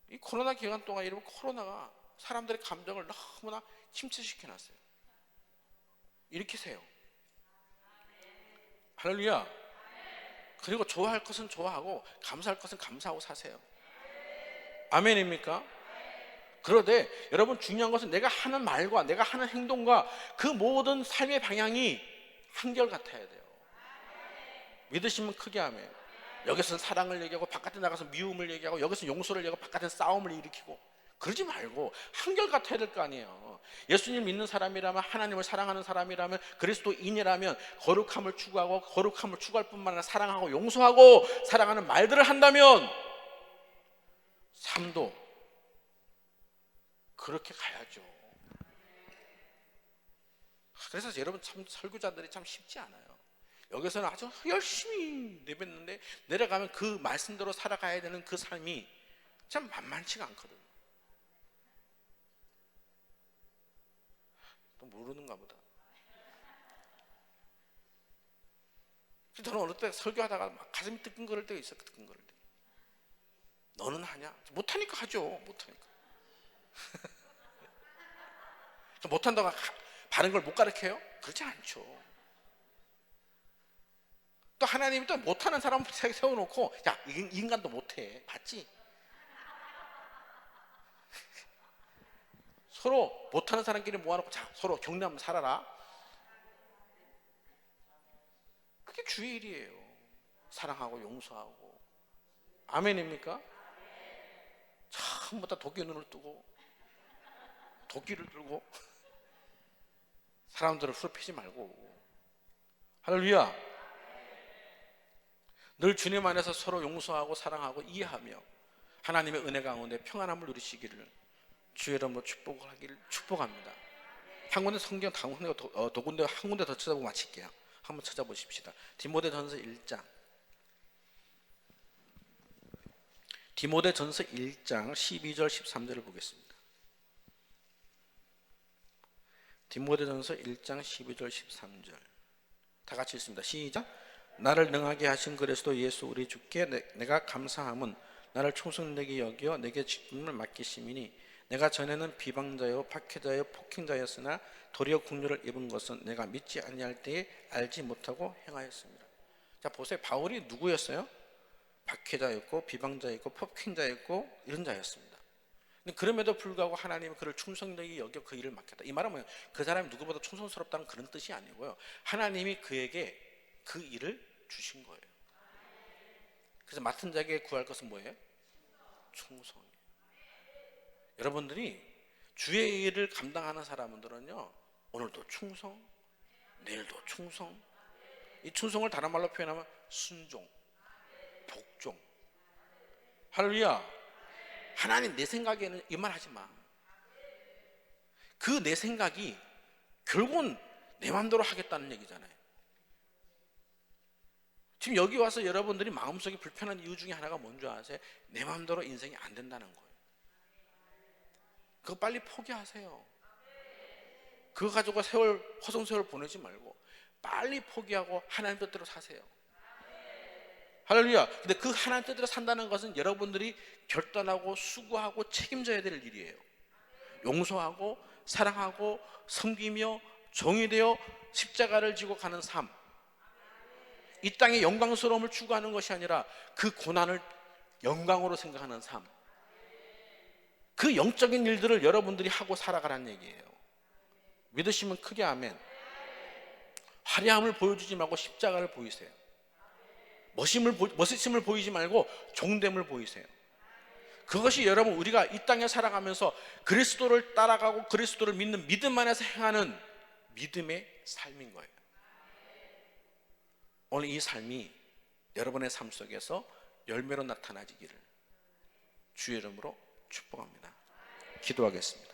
이 코로나 기간 동안 여러분, 코로나가 사람들의 감정을 너무나 침체시켜놨어요. 일으키세요. 할렐루야. 그리고 좋아할 것은 좋아하고 감사할 것은 감사하고 사세요. 아멘입니까? 그런데 여러분, 중요한 것은 내가 하는 말과 내가 하는 행동과 그 모든 삶의 방향이 한결같아야 돼요. 믿으시면 크게 아멘. 여기서는 사랑을 얘기하고 바깥에 나가서 미움을 얘기하고, 여기서 용서를 얘기하고 바깥에 싸움을 일으키고, 그러지 말고 한결같아야 될 거 아니에요. 예수님 믿는 사람이라면, 하나님을 사랑하는 사람이라면, 그리스도인이라면 거룩함을 추구하고, 거룩함을 추구할 뿐만 아니라 사랑하고 용서하고 사랑하는 말들을 한다면 삶도 그렇게 가야죠. 그래서 여러분, 참 설교자들이 참 쉽지 않아요. 여기서는 아주 열심히 내뱉는데 내려가면 그 말씀대로 살아가야 되는 그 삶이 참 만만치가 않거든요. 또 모르는가 보다. 저는 어느 때 설교하다가 막 가슴이 뜨끈거릴 때가 있어요. 뜨끈거릴 때. 너는 하냐? 못하니까 하죠. 못하니까. 못한다고 바른 걸 못 가르쳐요? 그렇지 않죠. 또 하나님이 또 못하는 사람 세워놓고, 야, 이 인간도 못해. 봤지? 서로 못하는 사람끼리 모아놓고, 자, 서로 격려하면 살아라. 그게 주의 일이에요. 사랑하고 용서하고. 아멘입니까? 처음부터 도끼 눈을 뜨고 도끼를 들고 사람들을 후려피지 말고. 할렐루야. 늘 주님 안에서 서로 용서하고 사랑하고 이해하며 하나님의 은혜 가운데 평안함을 누리시기를 주의 이름으로 축복을 하기를 축복합니다. 한 군데 성경 두 군데 한 군데 더 찾아보고 마칠게요. 한번 찾아보십시다. 디모데전서 1장. 디모데전서 1장 12절 13절을 보겠습니다. 디모데전서 1장 12절 13절 다 같이 읽습니다. 시작. 나를 능하게 하신 그리스도 예수 우리 주께 내가 감사함은 나를 총성되게 여겨 내게 직분을 맡기심이니 내가 전에는 비방자요 박해자요 폭행자였으나 도리어 긍휼을 입은 것은 내가 믿지 아니할 때에 알지 못하고 행하였습니다. 자 보세요. 바울이 누구였어요? 박해자였고 비방자였고 폭행자였고 이런 자였습니다. 근데 그럼에도 불구하고 하나님은 그를 충성되게 여겨 그 일을 맡겼다. 이 말은 뭐예요? 그 사람이 누구보다 충성스럽다는 그런 뜻이 아니고요. 하나님이 그에게 그 일을 주신 거예요. 그래서 맡은 자에게 구할 것은 뭐예요? 충성이에요. 여러분들이 주의 일을 감당하는 사람들은요, 오늘도 충성, 내일도 충성. 이 충성을 다른 말로 표현하면 순종, 복종. 할렐루야. 하나님 내 생각에는 이 말 하지 마. 그 내 생각이 결국은 내 마음대로 하겠다는 얘기잖아요. 지금 여기 와서 여러분들이 마음속에 불편한 이유 중에 하나가 뭔지 아세요? 내 마음대로 인생이 안 된다는 거예요. 그거 빨리 포기하세요. 그거 가지고 허송세월 보내지 말고 빨리 포기하고 하나님 뜻대로 사세요. 할렐루야. 근데 그 하나님 뜻대로 산다는 것은 여러분들이 결단하고 수고하고 책임져야 될 일이에요. 용서하고 사랑하고 섬기며 종이 되어 십자가를 지고 가는 삶. 이 땅의 영광스러움을 추구하는 것이 아니라 그 고난을 영광으로 생각하는 삶. 그 영적인 일들을 여러분들이 하고 살아가라는 얘기예요. 믿으시면 크게 아멘. 화려함을 보여주지 말고 십자가를 보이세요. 멋있음을 보이지 말고 종됨을 보이세요. 그것이 여러분 우리가 이 땅에 살아가면서 그리스도를 따라가고 그리스도를 믿는 믿음 안에서 행하는 믿음의 삶인 거예요. 오늘 이 삶이 여러분의 삶 속에서 열매로 나타나지기를 주의 이름으로 축복합니다. 기도하겠습니다.